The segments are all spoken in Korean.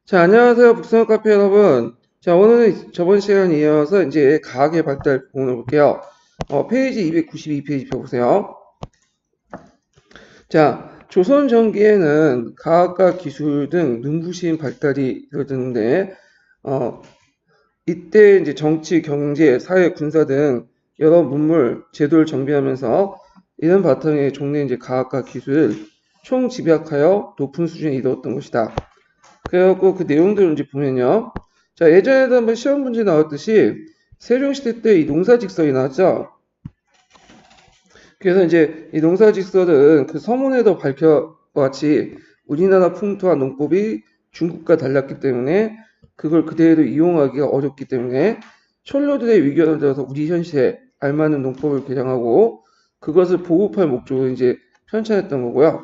자, 안녕하세요. 북스너 카페 여러분. 자, 오늘은 저번 시간에 이어서 이제 과학의 발달 부분을 볼게요. 페이지 292페이지 펴보세요. 자, 조선 전기에는 과학과 기술 등 눈부신 발달이 이루어졌는데, 이때 이제 정치, 경제, 사회, 군사 등 여러 문물, 제도를 정비하면서 이런 바탕에 종래 이제 과학과 기술을 총집약하여 높은 수준에 이르렀던 것이다. 그래갖고 그 내용들을 이제 보면요. 자, 예전에도 한번 시험 문제 나왔듯이 세종시대 때 이 농사직설이 나왔죠. 그래서 이제 이 농사직설은 그 서문에도 밝혀같이 우리나라 풍토와 농법이 중국과 달랐기 때문에 그걸 그대로 이용하기가 어렵기 때문에 촌로들의 위견을 들어서 우리 현실에 알맞는 농법을 개정하고 그것을 보급할 목적으로 이제 편찬했던 거고요.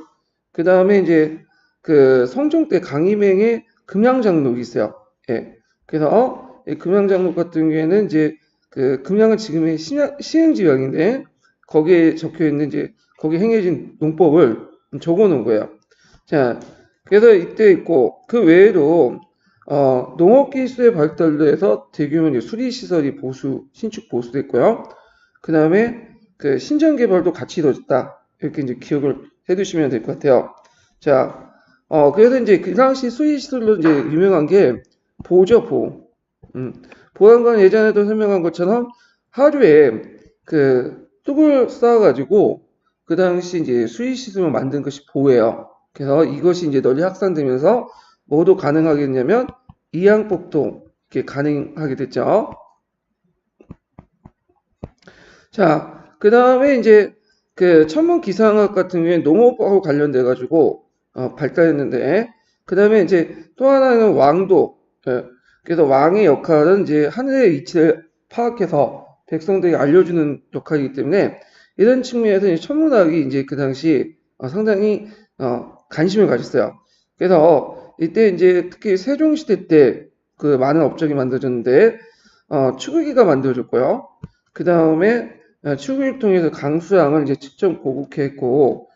그 다음에 이제 그 성종 때 강희맹의 금양장록이 있어요. 예. 그래서 이 금양장록 같은 경우에는 이제 그 금양은 지금의 시행지역인데 거기에 적혀 있는 이제 거기 행해진 농법을 적어 놓은 거예요. 자, 그래서 이때 있고 그 외에도 농업 기술의 발달로 해서 대규모 수리 시설이 신축 보수됐고요. 그 다음에 그 신전 개발도 같이 이루어졌다. 이렇게 이제 기억을 해두시면 될 것 같아요. 자, 그래서 이제 그 당시 수리 시설로 이제 유명한 게 보죠, 보. 보란 건 예전에도 설명한 것처럼 하루에 그 뚝을 쌓아가지고 그 당시 이제 수리 시설을 만든 것이 보예요. 그래서 이것이 이제 널리 확산되면서 뭐도 가능하게 됐냐면 이항법도 이렇게 가능하게 됐죠. 자, 그 다음에 이제 그 천문 기상학 같은 경우에 농업하고 관련돼 가지고 발달했는데 그 다음에 이제 또 하나는 왕도. 예, 그래서 왕의 역할은 이제 하늘의 위치를 파악해서 백성들에게 알려주는 역할이기 때문에 이런 측면에서 이제 천문학이 이제 그 당시 상당히 관심을 가졌어요. 그래서 이때 이제 특히 세종시대 때 그 많은 업적이 만들어졌는데 추구기가 만들어졌고요. 그 다음에 추구기를 통해서 강수량을 이제 측정 보국했고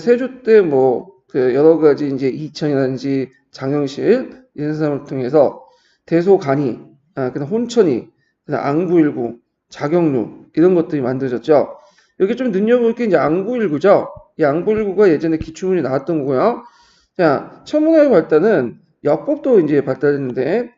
세조 때 뭐 그 여러 가지 이제 이천이라든지 장영실 이런 사람을 통해서 대소간이, 그다음 혼천이, 그다음 앙구일구, 자경루 이런 것들이 만들어졌죠. 여기 좀 눈여볼 게 이제 앙구일구죠. 이 앙구일구가 예전에 기출문이 나왔던 거고요. 자, 천문학의 발달은 역법도 이제 발달했는데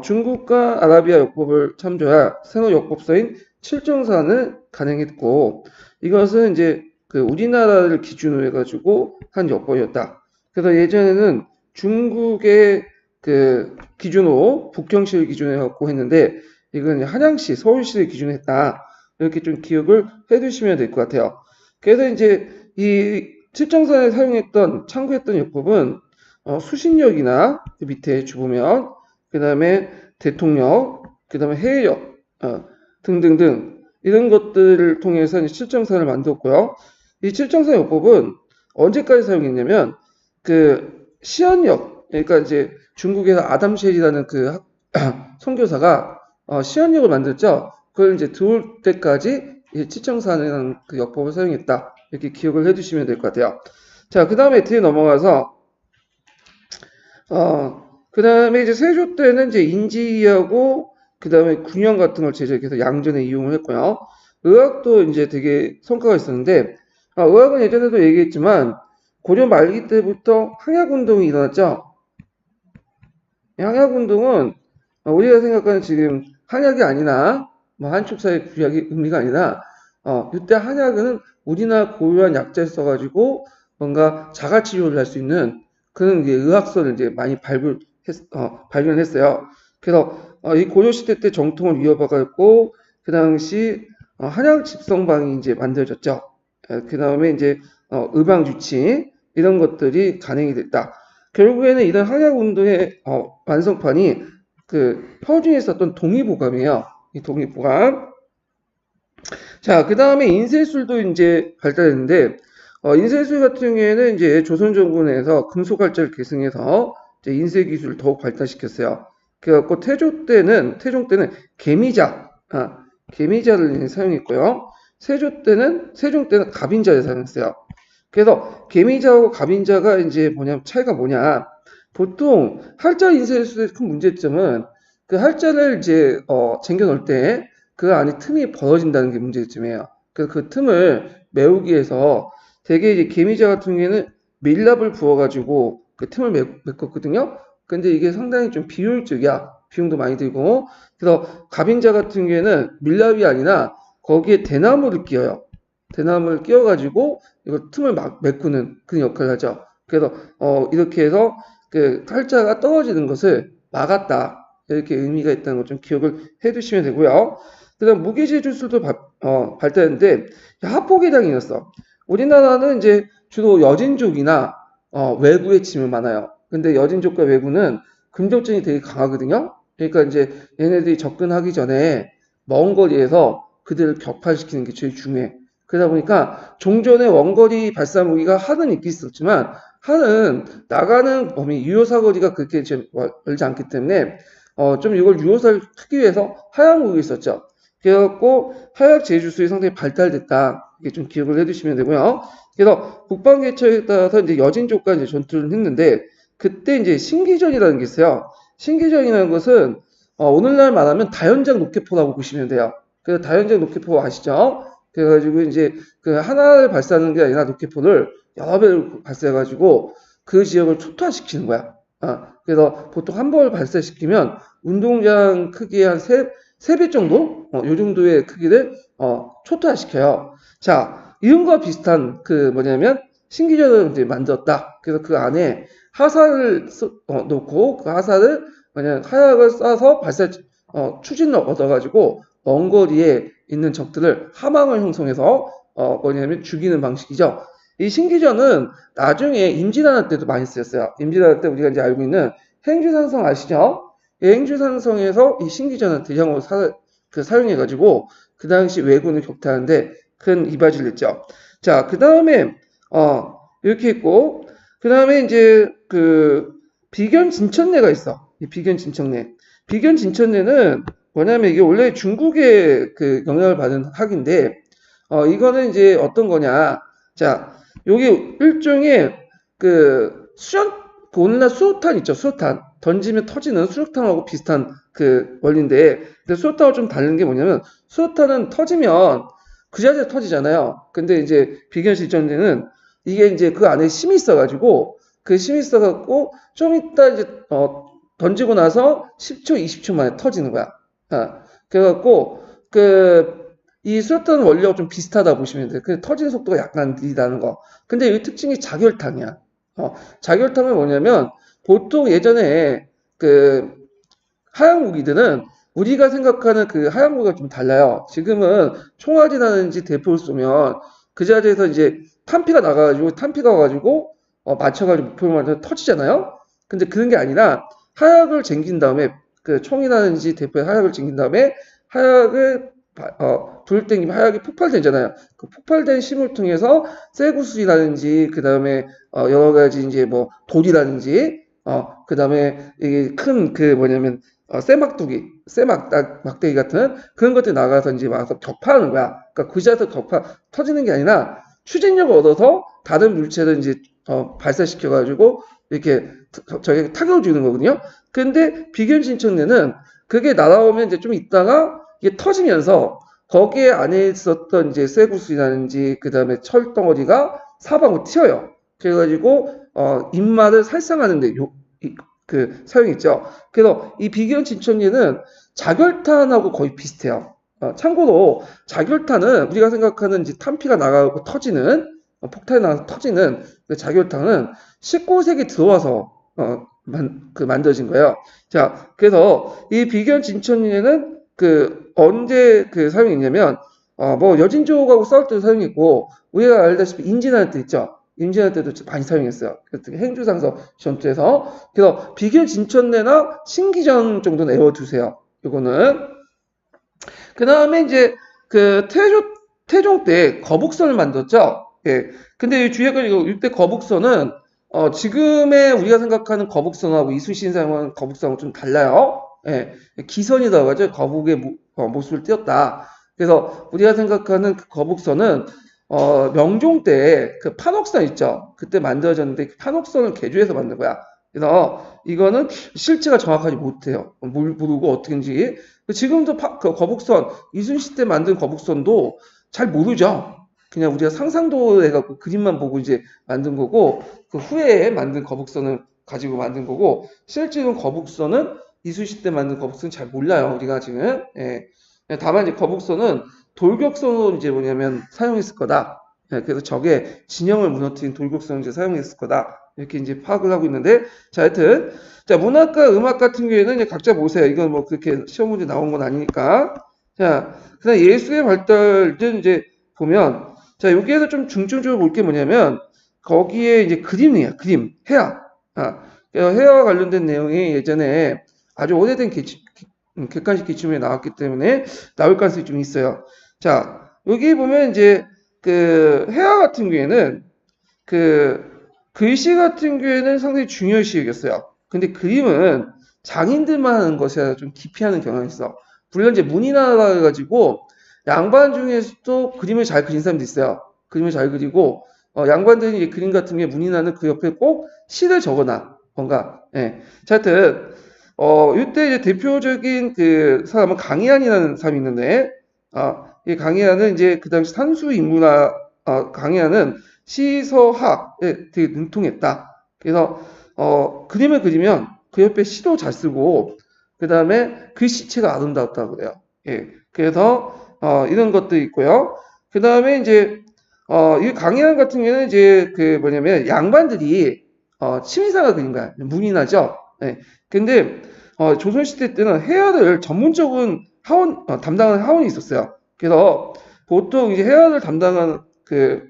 중국과 아라비아 역법을 참조한 생어 역법서인 칠정산을 간행했고 이것은 이제 그 우리나라를 기준으로 해가지고 한 역법이었다. 그래서 예전에는 중국의 그 기준으로 북경시를 기준으로 해갖고 했는데 이건 한양시, 서울시를 기준으로 했다. 이렇게 좀 기억을 해두시면 될 것 같아요. 그래서 이제 이 칠정산에 사용했던 참고했던 역법은 수신력이나 그 밑에 주보면 그 다음에 대통령, 그 다음에 해외력 등등등 이런 것들을 통해서 칠정산을 만들었고요. 이 칠정산 요법은 언제까지 사용했냐면 그 시한역, 그러니까 이제 중국에서 아담쉘이라는 그 선교사가 시한역을 만들었죠. 그걸 이제 들어올 때까지 이 칠정산이라는 그 역법을 사용했다. 이렇게 기억을 해두시면 될 것 같아요. 자, 그 다음에 뒤에 넘어가서 그 다음에 이제 세조 때는 이제 인지하고 그 다음에 군용 같은 걸 제작해서 양전에 이용을 했고요. 의학도 이제 되게 성과가 있었는데 의학은 예전에도 얘기했지만 고려 말기 때부터 항약운동이 일어났죠. 항약운동은 우리가 생각하는 지금 한약이 아니나 뭐 한축사의 구약의 의미가 아니라 이때 한약은 우리나라 고유한 약재를 써가지고 뭔가 자가치료를 할 수 있는 그런 이제 의학서를 이제 많이 발견했어요. 그래서 이 고려시대 때 정통을 이어받았고 그 당시 한약 집성방이 이제 만들어졌죠. 그 다음에 이제 의방주치 이런 것들이 간행이 됐다. 결국에는 이런 한약 운동의 완성판이 그 서준에 있었던 동의보감이에요. 이 동의보감. 자, 그 다음에 인쇄술도 이제 발달했는데 인쇄술 같은 경우에는 이제 조선 정부에서 금속활자를 계승해서 이제 인쇄 기술을 더욱 발달시켰어요. 그래갖고 태종 때는 개미자를 사용했고요. 세종 때는 갑인자를 사용했어요. 그래서 개미자하고 갑인자가 이제 차이가 뭐냐? 보통 할자 인쇄술의 큰 문제점은 그 할자를 이제 쟁겨 놓을 때 그 안에 틈이 벌어진다는 게 문제점이에요. 그래서 그 틈을 메우기 위해서 대개 이제 개미자 같은 경우에는 밀랍을 부어가지고 그 틈을 메꿨거든요. 근데 이게 상당히 좀 비효율적이야. 비용도 많이 들고. 그래서 가빈자 같은 경우에는 밀랍이 아니라 거기에 대나무를 끼워요. 대나무를 끼워가지고 이거 틈을 막 메꾸는 그런 역할을 하죠. 그래서 이렇게 해서 그 탈자가 떨어지는 것을 막았다. 이렇게 의미가 있다는 걸 좀 기억을 해 두시면 되고요. 그다음 무기질주술도 발달했는데 합포계량이었어. 우리나라는 이제 주로 여진족이나 외구에 침을 많아요. 근데 여진족과 외구는 금족전이 되게 강하거든요. 그러니까 이제 얘네들이 접근하기 전에 먼 거리에서 그들을 격파시키는 게 제일 중요해. 그러다 보니까 종전에 원거리 발사 무기가 하는 있긴 있었지만 하는 나가는 범위 유효 사거리가 그렇게 멀지 않기 때문에 좀 이걸 유효사를 하기 위해서 하약 무기 있었죠. 그래갖고 하약 제주술이 상당히 발달됐다. 이게 좀 기억을 해두시면 되고요. 그래서 국방개처에 따라서 이제 여진족과 이제 전투를 했는데 그때 이제 신기전이라는 게 있어요. 신기전이라는 것은 오늘날 말하면 다연장 로켓포라고 보시면 돼요. 그래서 다연장 로켓포 아시죠? 그래가지고 이제 그 하나를 발사하는 게 아니라 로켓포를 여러 배를 발사해가지고 그 지역을 초토화시키는 거야. 그래서 보통 한 번을 발사시키면 운동장 크기의 한 세 배 정도? 요 정도의 크기를 초토화시켜요. 자, 이런과 비슷한 그 뭐냐면 신기전을 이제 만들었다. 그래서 그 안에 하사를 놓고 그 하사를 그냥 하약을 쏴서 추진을 얻어가지고 먼 거리에 있는 적들을 하망을 형성해서 뭐냐면 죽이는 방식이죠. 이 신기전은 나중에 임진왜란 때도 많이 쓰였어요. 임진왜란 때 우리가 이제 알고 있는 행주산성 아시죠? 이 행주산성에서 이 신기전을 대량으로 사용해가지고 그 당시 왜군을 격퇴하는데 큰 이바지를 냈죠. 자, 그 다음에 이렇게 있고 그 다음에 이제 그 비견진천례가 있어. 이 비견진천례. 비견진천례는 뭐냐면 이게 원래 중국의 그 영향을 받은 학인데 이거는 이제 어떤 거냐. 자, 여기 일종의 그 오늘날 수류탄 있죠. 수류탄. 던지면 터지는 수류탄하고 비슷한 그 원리인데 근데 수류탄하고 좀 다른 게 뭐냐면 수류탄은 터지면 그 자리에 터지잖아요. 근데 이제 비견실전에는 이게 이제 그 안에 심이 있어가지고 그 심이 있어갖고 좀 이따 이제 던지고 나서 10초, 20초 만에 터지는 거야. 그래갖고 이 수류탄 원리하고 좀 비슷하다 보시면 돼요. 그 터지는 속도가 약간 느리다는 거. 근데 이 특징이 자결탕이야. 자결탕은 뭐냐면 보통 예전에 그 하약 무기들은 우리가 생각하는 그 하약 무기가 좀 달라요. 지금은 총알이라든지 대포를 쏘면 그 자리에서 이제 탄피가 와가지고 맞춰가지고 목표를 맞춰서 터지잖아요. 근데 그런 게 아니라 하약을 쟁긴 다음에 그 총이라든지 대포에 하약을 쟁긴 다음에 하약을 불을 땡기면 하약이 폭발되잖아요. 그 폭발된 심을 통해서 쇠구슬이라든지 그 다음에 여러 가지 이제 뭐 돌이라든지 그 다음에 이게 큰 그 뭐냐면 막대기 같은 그런 것들이 나가서 이제 와서 격파하는 거야. 그러니까 그 자리에서 터지는 게 아니라 추진력을 얻어서 다른 물체를 이제 발사시켜가지고 이렇게 저게 타격을 주는 거거든요. 근데 비견진천례는 그게 날아오면 이제 좀 있다가 이게 터지면서 거기에 안에 있었던 이제 쇠구슬이라든지 그 다음에 철덩어리가 사방으로 튀어요. 그래가지고 입마를 살상하는데 그 사용했죠. 그래서 이 비견진천례는 자결탄하고 거의 비슷해요. 참고로 자결탄은 우리가 생각하는 이제 탄피가 나가고 터지는 폭탄이 나가서 터지는 그 자결탄은 19세기 들어와서 만들어진 거예요. 자, 그래서 이 비견진천례는 언제 사용했냐면 뭐 여진족하고 싸울 때도 사용했고 우리가 알다시피 임진왜란 때 있죠. 임진왜란 때도 많이 사용했어요. 행주상서 전투에서. 그래서 비견진천례나 신기전 정도는 외워두세요. 이거는. 그 다음에 이제 태종 때 거북선을 만들었죠. 예. 근데 이 주의할 건 이때 거북선은 지금의 우리가 생각하는 거북선하고 이순신이 사용하는 거북선하고 좀 달라요. 예. 기선이라고 하죠. 거북의 모습을 띄었다. 그래서 우리가 생각하는 그 거북선은 명종 때 그 판옥선 있죠. 그때 만들어졌는데 그 판옥선을 개조해서 만든 거야. 그래서 이거는 실체가 정확하지 못해요. 모르고 어떻게인지. 지금도 그 거북선, 이순신 때 만든 거북선도 잘 모르죠. 그냥 우리가 상상도 해갖고 그림만 보고 이제 만든 거고, 그 후에 만든 거북선을 가지고 만든 거고, 실제로 거북선은 이순신 때 만든 거북선은 잘 몰라요. 우리가 지금. 예. 다만 이제 거북선은 돌격선으로 이제 뭐냐면 사용했을 거다. 예, 그래서 적의 진영을 무너뜨린 돌격선을 이제 사용했을 거다. 이렇게 이제 파악을 하고 있는데, 자, 하여튼, 자, 문학과 음악 같은 경우에는 이제 각자 보세요. 이건 뭐 그렇게 시험 문제 나온 건 아니니까. 자, 그다음 예술의 발달을 이제 보면, 자, 여기에서 좀 중점적으로 볼 게 뭐냐면, 거기에 이제 그림이에요. 그림, 해아. 해아와 관련된 내용이 예전에 아주 오래된 객관식 기출문에 나왔기 때문에 나올 가능성이 좀 있어요. 자, 여기 보면 이제 그 해아 같은 경우에는 그 글씨 같은 경우에는 상당히 중요시했어요. 근데 그림은 장인들만 하는 것에 좀 기피하는 경향이 있어. 물론 이제 문인화라 해가지고 양반 중에서도 그림을 잘 그린 사람도 있어요. 그림을 잘 그리고 양반들이 이제 그림 같은 게 문인화는 그 옆에 꼭 시를 적어놔. 뭔가. 예. 자, 하여튼 이때 이제 대표적인 그 사람은 강희안이라는 사람이 있는데, 이 강희안은 이제 그 당시 산수 인문화, 강희안은 시서학에 되게 능통했다. 그래서, 그림을 그리면 그 옆에 시도 잘 쓰고, 그 다음에 글씨체가 아름답다고 그래요. 예. 그래서, 이런 것도 있고요. 그 다음에 이제, 이 강희안 같은 경우는 이제 그 뭐냐면 양반들이, 취미사가 그린 거야. 문인하죠. 예. 근데, 조선시대 때는 해아를 전문적인 담당하는 하원이 있었어요. 그래서 보통 이제 해아를 담당하는 그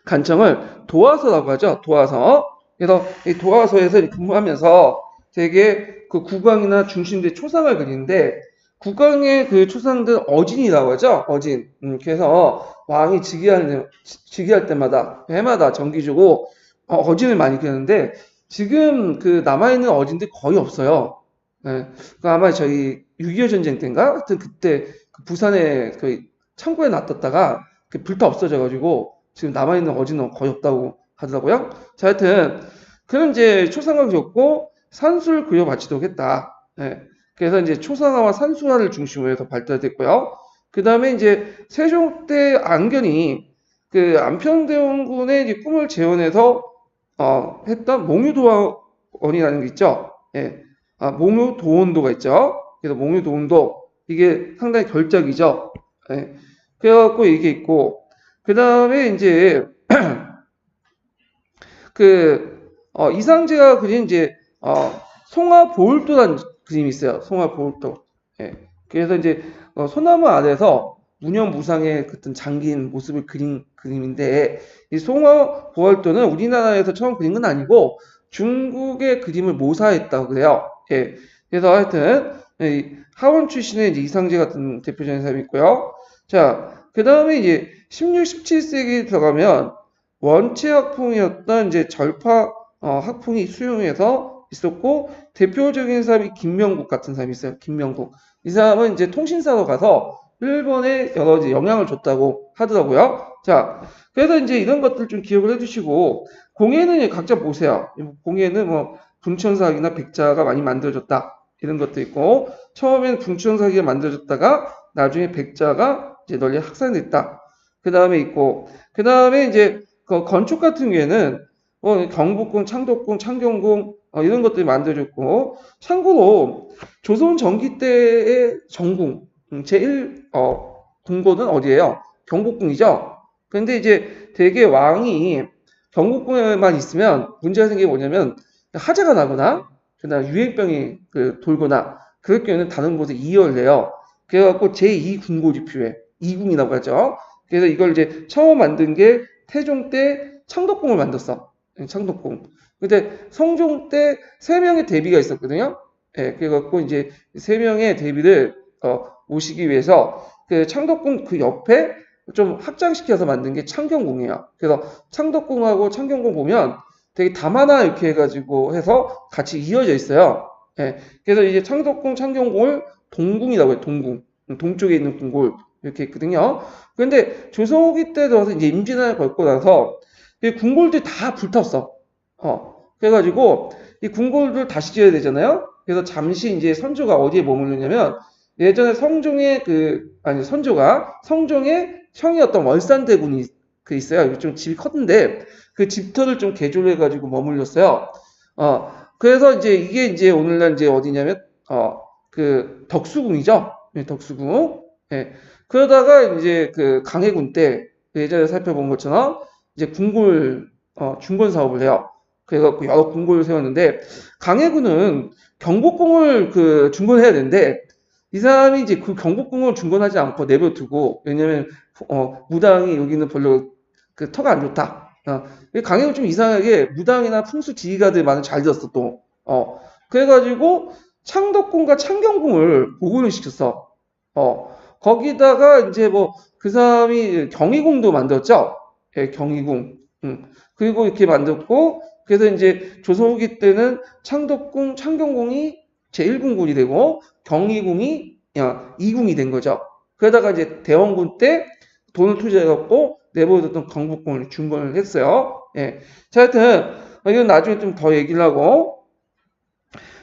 간청을 도화서라고 하죠. 도화서. 그래서 이 도화서에서 근무하면서 되게 그 국왕이나 중심대 초상을 그리는데 국왕의 그 초상들 어진이라고 하죠. 어진. 그래서 왕이 즉위할 때마다 해마다 정기주고 어진을 많이 그리는데 지금 그 남아있는 어진들이 거의 없어요. 예. 그 아마 저희 6.25 전쟁 때인가? 하여튼 그때 그 부산에 그 창고에 놔뒀다가 그 불타 없어져가지고 지금 남아있는 어진은 거의 없다고 하더라고요. 자, 하여튼 그런 이제 초상화 그렸고 산수를 그려받치도록 했다. 예. 그래서 이제 초상화와 산수화를 중심으로 해서 발달됐고요. 그 다음에 이제 세종 때 안견이 그 안평대원군의 이제 꿈을 재현해서 했던 몽유도원이라는 게 있죠. 예. 몽유도원도가 있죠. 그래서 몽유도원도 이게 상당히 결작이죠. 예. 그래갖고 이게 있고 그 다음에 이제 이상재가 그린 이제 송화보울도라는 그림이 있어요. 송화보울도. 예. 그래서 이제 소나무 아래서 무념무상의 어떤 장긴 모습을 그린 그림인데 이 송화보울도는 우리나라에서 처음 그린 건 아니고 중국의 그림을 모사했다고 그래요. 예. 그래서 하여튼 하원 출신의 이제 이상재 같은 대표적인 사람이 있고요. 자, 그 다음에 이제 16, 17세기 들어가면 원체 학풍이었던 이제 절파 학풍이 수용해서 있었고 대표적인 사람이 김명국 같은 사람이 있어요. 김명국. 이 사람은 이제 통신사로 가서 일본에 여러 이제 영향을 줬다고 하더라고요. 자, 그래서 이제 이런 것들 좀 기억을 해주시고 공예는 각자 보세요. 공예는 뭐 분천사기나 백자가 많이 만들어졌다 이런 것도 있고 처음엔 분천사기가 만들어졌다가 나중에 백자가 이제 널리 확산됐다. 그 다음에 있고 그 다음에 이제 그 건축 같은 경우에는 경복궁, 창덕궁, 창경궁 이런 것들이 만들어졌고 참고로 조선 전기 때의 전궁 제1 궁궐은 어디예요? 경복궁이죠. 근데 이제 대개 왕이 경복궁에만 있으면 문제가 생기게 뭐냐면 화재가 나거나 그다음 유행병이 돌거나 그럴 경우에는 다른 곳에 이어를 내요. 그래갖고 제2 궁궐이 필요해. 이궁이라고 하죠. 그래서 이걸 이제 처음 만든 게 태종 때 창덕궁을 만들었어. 창덕궁. 근데 성종 때 3명의 대비가 있었거든요. 예, 그래갖고 이제 3명의 대비를 모시기 위해서 그 창덕궁 그 옆에 좀 확장시켜서 만든 게 창경궁이에요. 그래서 창덕궁하고 창경궁 보면 되게 담하나 이렇게 해가지고 해서 같이 이어져 있어요. 예, 그래서 이제 창덕궁, 창경궁을 동궁이라고 해요. 동궁. 동쪽에 있는 궁궐. 이렇게 있거든요. 그런데 조선 후기 때 들어서 이제 임진왜란을 걸고 나서 이 궁궐들이 다 불탔어. 그래가지고 이 궁궐을 다시 지어야 되잖아요. 그래서 잠시 이제 선조가 어디에 머물렀냐면 예전에 선조가 성종의 형이었던 월산대군이 있어요. 좀 집이 컸는데 그 집터를 좀 개조를 해가지고 머물렀어요. 그래서 이게 이제 오늘날 이제 어디냐면 그 덕수궁이죠. 네, 덕수궁. 예. 그러다가 이제 그 강해군 때 예전에 살펴본 것처럼 이제 중건 사업을 해요. 그래갖고 여러 궁궐을 세웠는데 강해군은 경복궁을 중건해야 되는데 이 사람이 이제 그 경복궁을 중건하지 않고 내버려두고 왜냐면 무당이 여기는 별로 그 터가 안 좋다. 강해군 좀 이상하게 무당이나 풍수 지휘가들 많이 잘 들었어 또. 그래가지고 창덕궁과 창경궁을 복원을 시켰어. 거기다가 이제 뭐 그 사람이 경희궁도 만들었죠. 예, 경희궁. 그리고 이렇게 만들었고 그래서 이제 조선 후기 때는 창덕궁, 창경궁이 제1궁궐이 되고 경희궁이 2궁이 된 거죠. 그러다가 이제 대원군 때 돈을 투자해갖고 내버려뒀던 경복궁을 중건을 했어요. 예. 자, 하여튼 이건 나중에 좀 더 얘기를 하고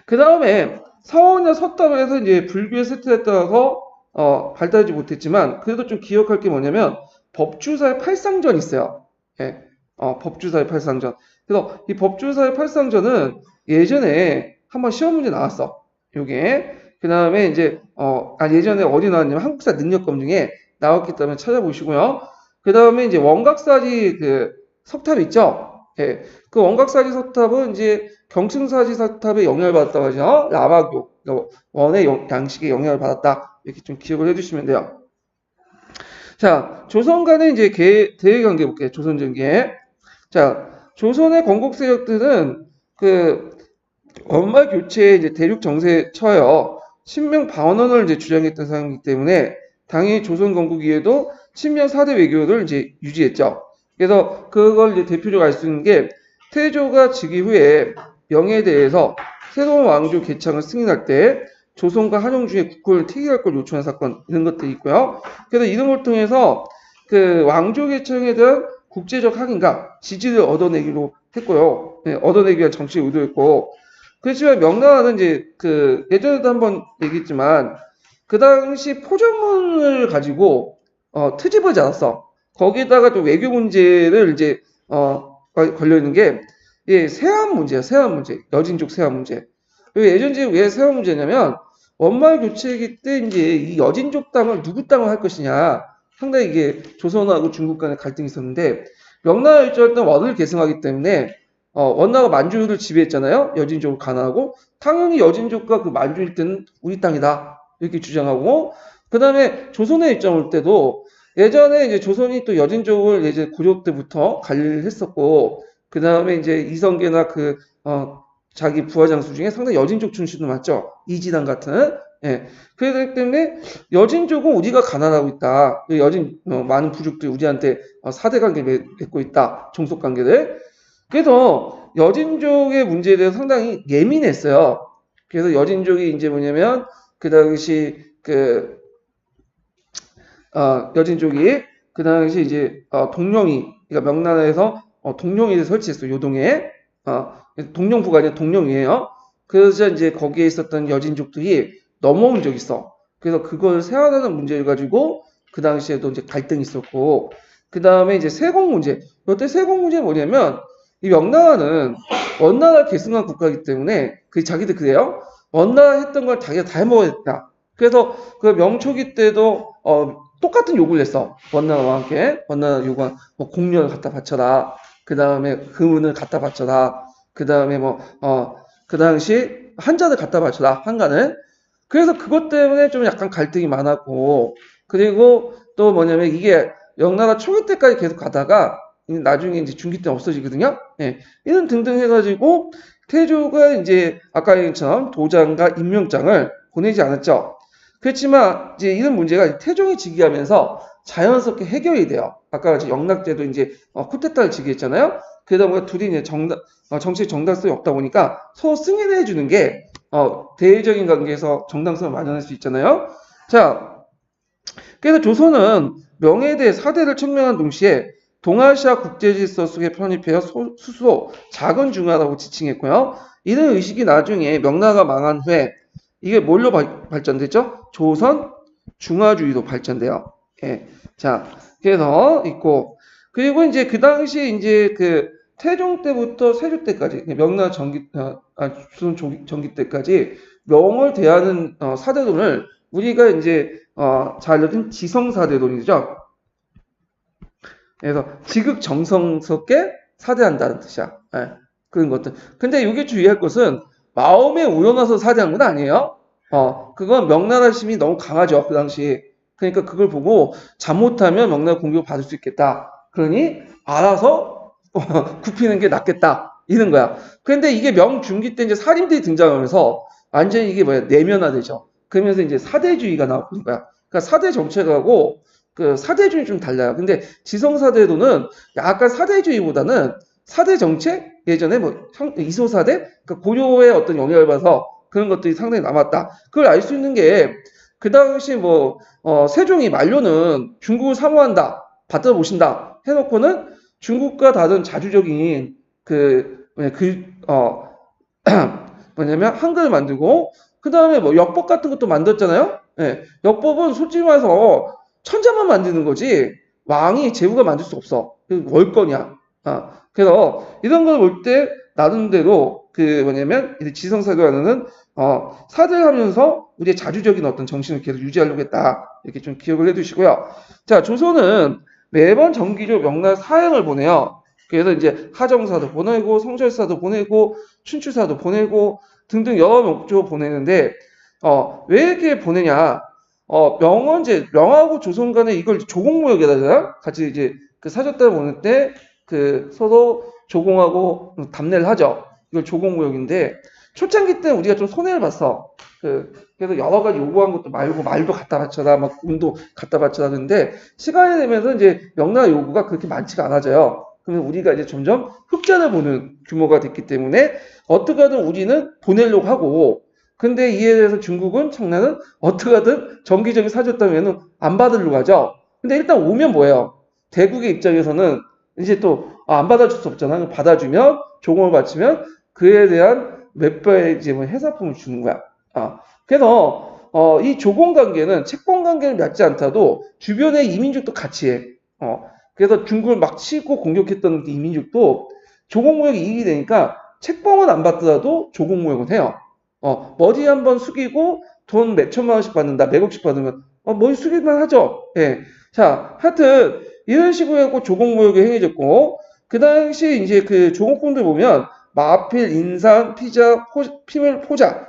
그 다음에 서원이나 서답을 해서 이제 불교의 세태에 따라서 발달하지 못했지만 그래도 좀 기억할 게 뭐냐면 법주사의 팔상전이 있어요. 예. 법주사의 팔상전. 그래서 이 법주사의 팔상전은 예전에 한번 시험 문제 나왔어. 요게. 그 다음에 이제, 예전에 어디 나왔냐면 한국사 능력검 중에 나왔기 때문에 찾아보시고요. 그 다음에 이제 원각사지 석탑 있죠? 예. 그 원각사지 석탑은 이제 경층사지 석탑에 영향을 받았다고 하죠. 라마교. 원의 양식에 영향을 받았다. 이렇게 좀 기억을 해주시면 돼요. 자, 조선 간의 이제 대외 관계 볼게요. 조선 전개. 자, 조선의 건국 세력들은 원말 교체에 이제 대륙 정세에 처해요. 신명 반원을 이제 주장했던 사람이기 때문에 당연히 조선 건국 이후에도 신명 4대 외교를 이제 유지했죠. 그래서 그걸 이제 대표적으로 알 수 있는 게 태조가 즉위 후에 명예에 대해서 새로운 왕조 개창을 승인할 때 조선과 한영 중에 국호를 퇴기할 걸 요청한 사건 이런 것들이 있고요. 그래서 이런 걸 통해서 그 왕조 개창에 대한 국제적 확인과 지지를 얻어내기로 했고요. 네, 얻어내기 위한 정치를 의도했고 그렇지만 명나라는 이제 예전에도 한번 얘기했지만 그 당시 포전문을 가지고 트집하지 않았어. 거기다가 또 외교 문제를 이제 걸려 있는 게 세안 문제야. 세안 문제. 여진족 세안 문제. 예전에 왜 세안 문제냐면 원말 교체기 때 이제 이 여진족 땅을 누구 땅을 할 것이냐. 상당히 이게 조선하고 중국 간의 갈등이 있었는데 명나라 입장에서는 원을 계승하기 때문에 원나라가 만주를 지배했잖아요. 여진족을 간하고 당연히 여진족과 그 만주일 때는 우리 땅이다 이렇게 주장하고 그 다음에 조선의 입장 올 때도 예전에 이제 조선이 또 여진족을 이제 고려 때부터 관리를 했었고 그 다음에 이제 이성계나 자기 부하장수 중에 상당히 여진족 출신도 많죠. 이진환 같은. 예. 그렇기 때문에 여진족은 우리가 가난하고 있다. 많은 부족들이 우리한테 사대 관계를 맺고 있다. 종속 관계를. 그래서 여진족의 문제에 대해서 상당히 예민했어요. 그래서 여진족이 이제 뭐냐면 그 당시 여진족이 그 당시 이제 동령이 그러니까 명나라에서 동령위를 설치했어요. 요동에 동령부가 아니라 동령위예요. 그래서 이제 거기에 있었던 여진족들이 넘어온 적이 있어. 그래서 그걸 세안하는 문제를 가지고 그 당시에도 이제 갈등이 있었고 그 다음에 이제 세공 문제. 이때 세공 문제는 뭐냐면 이 명나라는 원나라 계승한 국가이기 때문에 자기들 그래요. 원나라 했던 걸 자기가 다 해먹어야겠다. 그래서 그 명초기 때도 똑같은 요구를 했어. 원나라와 함께 원나라 요구한 뭐 공료를 갖다 바쳐라. 그 다음에 금은을 갖다 바쳐라. 그 다음에 그 당시 한자를 갖다 바쳐라. 한간을. 그래서 그것 때문에 좀 약간 갈등이 많았고 그리고 또 뭐냐면 이게 명나라 초기 때까지 계속 가다가 나중에 이제 중기 때 없어지거든요. 예. 이런 등등 해가지고 태조가 이제 아까 얘기처럼 도장과 임명장을 보내지 않았죠. 그렇지만 이제 이런 문제가 태종이 즉위하면서 자연스럽게 해결이 돼요. 아까 영락제도 이제 쿠데타를 즉위했잖아요. 그러다 보니까 둘이 이제 정치적 정당성이 없다 보니까 서로 승인해 주는 게 대외적인 관계에서 정당성을 마련할 수 있잖아요. 자, 그래서 조선은 명예에 대해 사대를 청명한 동시에 동아시아 국제질서 속에 편입해서 스스로 작은 중화라고 지칭했고요. 이런 의식이 나중에 명나라가 망한 후에 이게 뭘로 발전됐죠? 조선 중화주의로 발전돼요. 예. 자, 그래서 있고 그리고 이제 그 당시 이제 그 태종 때부터 세조 때까지 명나라 조선 전기 때까지 명을 대하는 사대론을 우리가 이제 잘 알려진 지성사대론이죠. 그래서 지극정성스럽게 사대한다는 뜻이야. 예, 그런 것들. 근데 이게 주의할 것은 마음에 우러나서 사대한 건 아니에요. 그건 명나라 힘이 너무 강하죠. 그 당시. 그러니까 그걸 보고 잘못하면 명나라 공격을 받을 수 있겠다. 그러니 알아서 굽히는 게 낫겠다. 이런 거야. 그런데 이게 명중기 때 이제 살인들이 등장하면서 완전히 이게 뭐야? 내면화되죠. 그러면서 이제 사대주의가 나오는 거야. 그러니까 사대 정책하고 그 사대주의 좀 달라요. 근데 지성사대로는 약간 사대주의보다는 사대 정책 예전에 뭐 이소사대 그러니까 고려의 어떤 영향을 받아서 그런 것들이 상당히 남았다. 그걸 알 수 있는 게 그 당시 뭐 세종이 만료는 중국을 사모한다, 받들어 보신다 해놓고는 중국과 다른 자주적인 뭐냐면 한글을 만들고 그 다음에 뭐 역법 같은 것도 만들었잖아요. 예, 역법은 솔직히 말해서 천자만 만드는 거지 왕이 제후가 만들 수 없어. 월권이야. 그래서 이런 걸 볼 때 나름대로 그 뭐냐면 지성사도하는 사대를 하면서 우리의 자주적인 어떤 정신을 계속 유지하려고 했다. 이렇게 좀 기억을 해두시고요. 자, 조선은 매번 정기적 명날 사행을 보내요. 그래서 이제 하정사도 보내고 성절사도 보내고 춘추사도 보내고 등등 여러 목적으로 보내는데 왜 이렇게 보내냐? 명하고 조선 간에 이걸 조공무역이라잖아요. 같이 이제 그 사절단을 보낼 때 그 서로 조공하고 답례를 하죠. 이걸 조공무역인데 초창기 때는 우리가 좀 손해를 봤어. 그래서 여러 가지 요구한 것도 말도 갖다 바쳐라, 막 운도 갖다 바쳐라 하는데 시간이 되면서 이제 명나라 요구가 그렇게 많지가 않아져요. 그러면 우리가 이제 점점 흑자를 보는 규모가 됐기 때문에 어떻게 하든 우리는 보내려고 하고 근데 이에 대해서 중국은 청나는 어떻게 하든 정기적인 사줬다면 안 받으려고 하죠. 근데 일단 오면 뭐예요? 대국의 입장에서는 이제 또 안 받아줄 수 없잖아. 받아주면 조공을 바치면 그에 대한 몇 배의 이제 뭐 해사품을 주는 거야. 그래서 이 조공 관계는 채권 관계는 맺지 않다도 주변의 이민족도 같이 해. 그래서 중국을 막 치고 공격했던 이민족도 조공무역이 이익이 되니까 채권은 안 받더라도 조공무역은 해요. 머리 한번 숙이고 돈 몇 천만 원씩 받는다, 몇억씩 받으면 머리 숙일만 하죠. 예. 자, 하여튼 이런 식으로 해서 조공무역이 행해졌고 그 당시 이제 그 조공품들 보면 마필, 인삼, 피자, 피물, 포자,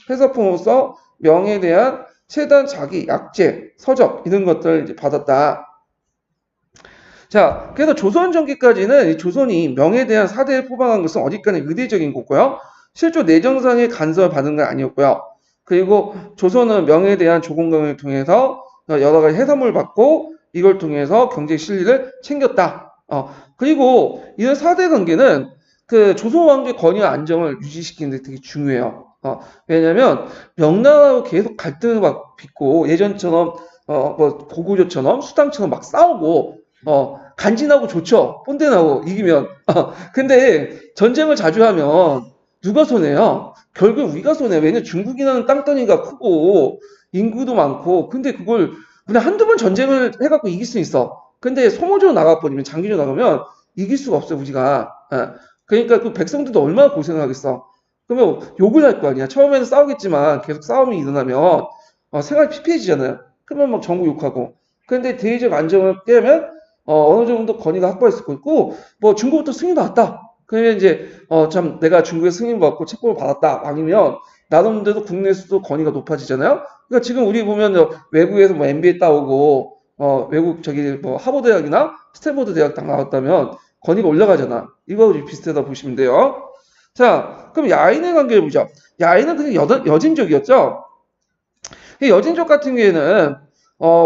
해서품으로서 명에 대한 체단, 자기, 약재, 서적 이런 것들을 이제 받았다. 자, 그래서 조선 전기까지는 조선이 명에 대한 사대를 포방한 것은 어디까지 의례적인 거고요. 실제 내정상의 간섭을 받은 건 아니었고요. 그리고 조선은 명에 대한 조공강을 통해서 여러 가지 해산물을 받고 이걸 통해서 경제 실리를 챙겼다. 그리고 이런 사대 관계는 그 조선 왕조의 권위와 안정을 유지시키는 데 되게 중요해요. 왜냐면 명나라하고 계속 갈등을 막 빚고 예전처럼 뭐 고구려처럼 수당처럼 막 싸우고 간지나고 좋죠. 꼰대나고 이기면. 근데 전쟁을 자주 하면 누가 손해요? 결국 우리가 손해. 왜냐면 중국이라는 땅덩이가 크고 인구도 많고 근데 그걸 그냥 한두 번 전쟁을 해갖고 이길 수 있어. 근데 소모적으로 나가버리면 장기적으로 나가면 이길 수가 없어요. 우리가. 그러니까 그 백성들도 얼마나 고생하겠어. 그러면 욕을 할 거 아니야. 처음에는 싸우겠지만 계속 싸움이 일어나면 생활이 피폐해지잖아요. 그러면 막 정부 욕하고. 근데 대의적 안정을 깨면 어느 정도 권위가 확보했을 거고 뭐 중국부터 승인 받았다. 그러면 이제 참 내가 중국에 승인 받고 채권을 받았다. 왕이면 나름대로 국내에서도 권위가 높아지잖아요. 그러니까 지금 우리 보면 외국에서 뭐 MBA 따오고 외국 뭐 하버드 대학이나 스탠퍼드 대학 딱 나왔다면 권위가 올라가잖아. 이거 비슷하다 보시면 돼요. 자, 그럼 야인의 관계를 보죠. 야인은 되게 여진족이었죠. 이 여진족 같은 경우에는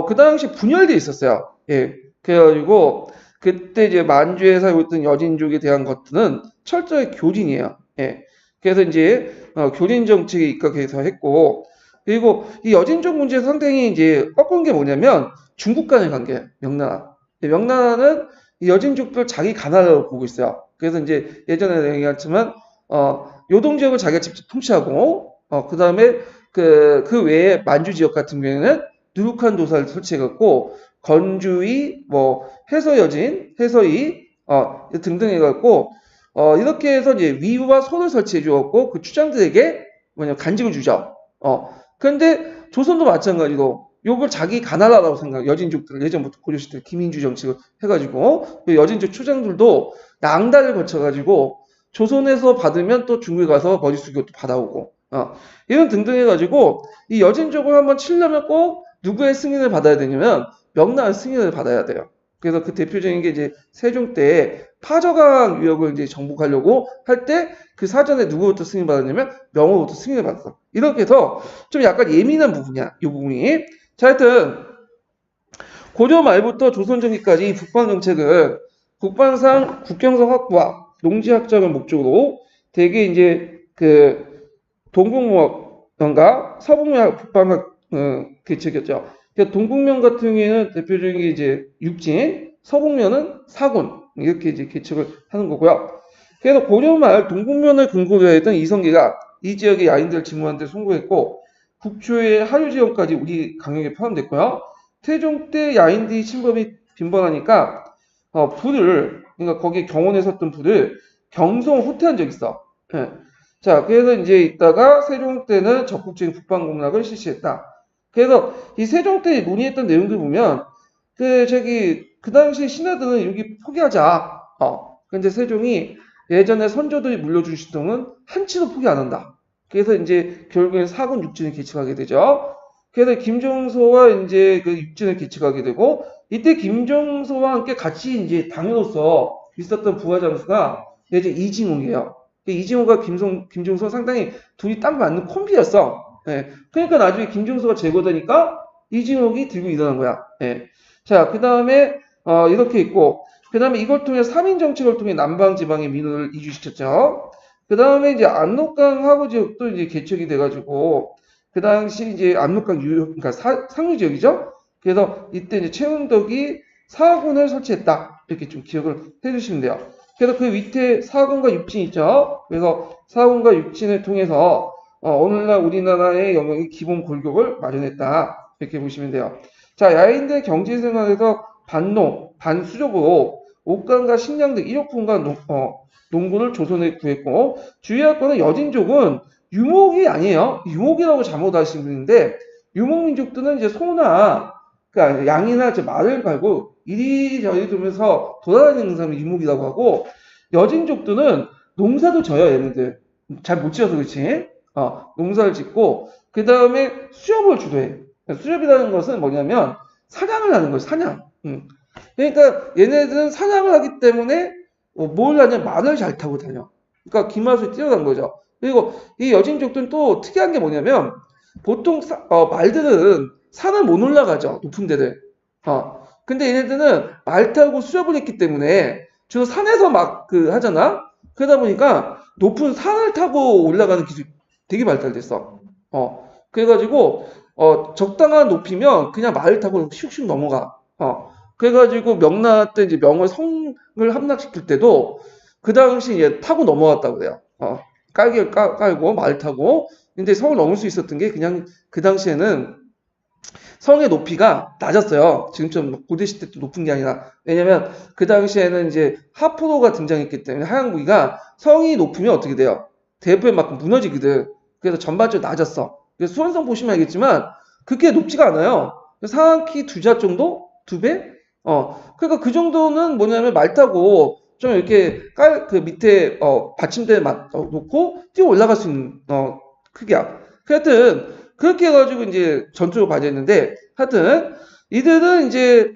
그 당시 분열돼 있었어요. 예. 그래가지고 그때 이제 만주에 살고 있던 여진족에 대한 것들은 철저히 교진이에요. 예. 그래서 이제 교진 정책에 입각해서 했고 그리고 이 여진족 문제 상당히 이제 꺾은 게 뭐냐면 중국 간의 관계, 명나라. 명나라는 이 여진족들 자기 가나라로 보고 있어요. 그래서 이제 예전에 얘기했지만 요동 지역을 자기가 직접 통치하고 그 다음에 그 외에 만주 지역 같은 경우에는 누룩한 도사를 설치해갖고 건주의, 뭐 해서여진, 해서이 등등 해갖고 이렇게 해서 이제 위와 소를 설치해 주었고 그 추장들에게 뭐냐 간직을 주죠. 그런데 조선도 마찬가지로 요걸 자기 가나라라고 생각, 여진족들 예전부터 고려시대 김인주 정책을 해가지고 그 여진족 추장들도 양다를 거쳐가지고 조선에서 받으면 또 중국에 가서 거짓수교 또 받아오고 이런 등등 해가지고 이 여진족을 한번 치려면 꼭 누구의 승인을 받아야 되냐면 명나라의 승인을 받아야 돼요. 그래서 그 대표적인 게 이제 세종 때 파저강 유역을 이제 정복하려고 할 때 그 사전에 누구부터 승인 받았냐면 명호부터 승인을 받았어. 이렇게 해서 좀 약간 예민한 부분이야. 이 부분이. 자, 하여튼 고려 말부터 조선 전기까지 이 북방 정책은 국방상 국경선 확보와 농지 확장을 목적으로 대개 이제 그 동북면과 서북면 북방학 계책이었죠. 그러니까 동북면 같은 경우에는 대표적인 게 이제 육진, 서북면은 사군 이렇게 이제 계책을 하는 거고요. 그래서 고려 말 동북면을 근거로 했던 이성계가 이 지역의 야인들 진무한테 송고했고 국초의 하류 지역까지 우리 강역에 포함됐고요. 태종 때 야인들이 침범이 빈번하니까 불을 그러니까 거기 경원에 섰던 불을 경성 후퇴한 적이 있어. 예. 자, 그래서 이제 있다가 세종 때는 적극적인 북방 공략을 실시했다. 그래서 이 세종 때 논의했던 내용들 보면 그 당시 신하들은 여기 포기하자. 근데 세종이 예전에 선조들이 물려준 시통은 한치도 포기 안 한다. 그래서 이제 결국엔 사군 육진을 개척하게 되죠. 그래서 김종서와 이제 그 육진을 개척하게 되고 이때 김종서와 함께 같이 이제 당으로서 있었던 부하 장수가 이제 이징옥이에요. 이징옥과 김종서 상당히 둘이 딱 맞는 콤비였어. 예. 그러니까 나중에 김종서가 제거되니까 이징옥이 들고 일어난 거야. 예. 자, 그 다음에 이렇게 있고 그 다음에 이걸 통해 3인 정책을 통해 남방 지방의 민원을 이주시켰죠. 그 다음에 이제 압록강 하구 지역도 이제 개척이 돼가지고 그 당시 이제 압록강 그러니까 상류 지역이죠. 그래서 이때 이제 최은덕이 사군을 설치했다. 이렇게 좀 기억을 해주시면 돼요. 그래서 그 밑에 사군과 육진 있죠. 그래서 사군과 육진을 통해서 오늘날 우리나라의 영역의 기본 골격을 마련했다. 이렇게 보시면 돼요. 자, 야인들 경제생활에서 반농, 반수족으로 옷감과 식량 등 일용품과 농구를 조선에 구했고 주의할 거는 여진족은 유목이 아니에요. 유목이라고 잘못 아시는 분인데 유목민족들은 이제 소나 그러니까 양이나 말을 갈고 이리저리 돌면서 돌아다니는 사람이 유목이라고 하고 여진족들은 농사도 져요. 얘네들 잘 못 지어서 그렇지. 농사를 짓고 그 다음에 수렵을 주로 해. 수렵이라는 것은 뭐냐면 사냥을 하는 거예요. 사냥. 그러니까 얘네들은 사냥을 하기 때문에 뭘 하냐 말을 잘 타고 다녀. 그러니까 기마술이 뛰어난 거죠. 그리고 이 여진족들은 또 특이한 게 뭐냐면 보통 말들은 산을 못 올라가죠. 높은 데를. 근데 얘네들은 말 타고 수렵을 했기 때문에 주로 산에서 막 하잖아. 그러다 보니까 높은 산을 타고 올라가는 기술이 되게 발달됐어. 그래가지고 적당한 높이면 그냥 말을 타고 슉슉 넘어가. 그래가지고 명나라 때 이제 명을 성을 함락시킬 때도 그 당시 이제 타고 넘어갔다고 그래요. 깔개를 깔고 말 타고. 근데 성을 넘을 수 있었던 게 그냥 그 당시에는 성의 높이가 낮았어요. 지금처럼 고대시대 때 높은 게 아니라. 왜냐면 그 당시에는 이제 하포로가 등장했기 때문에 하양 무기가 성이 높으면 어떻게 돼요? 대부에 막 무너지거든. 그래서 전반적으로 낮았어. 그래서 수원성 보시면 알겠지만 그게 높지가 않아요. 상하키 2자 정도? 2배? 그러니까 그 정도는 뭐냐면 말 타고 좀 이렇게 그 밑에 받침대에 놓고 뛰어 올라갈 수 있는 크기야. 하여튼 그렇게 해가지고 이제 전투를 벌였는데 하여튼 이들은 이제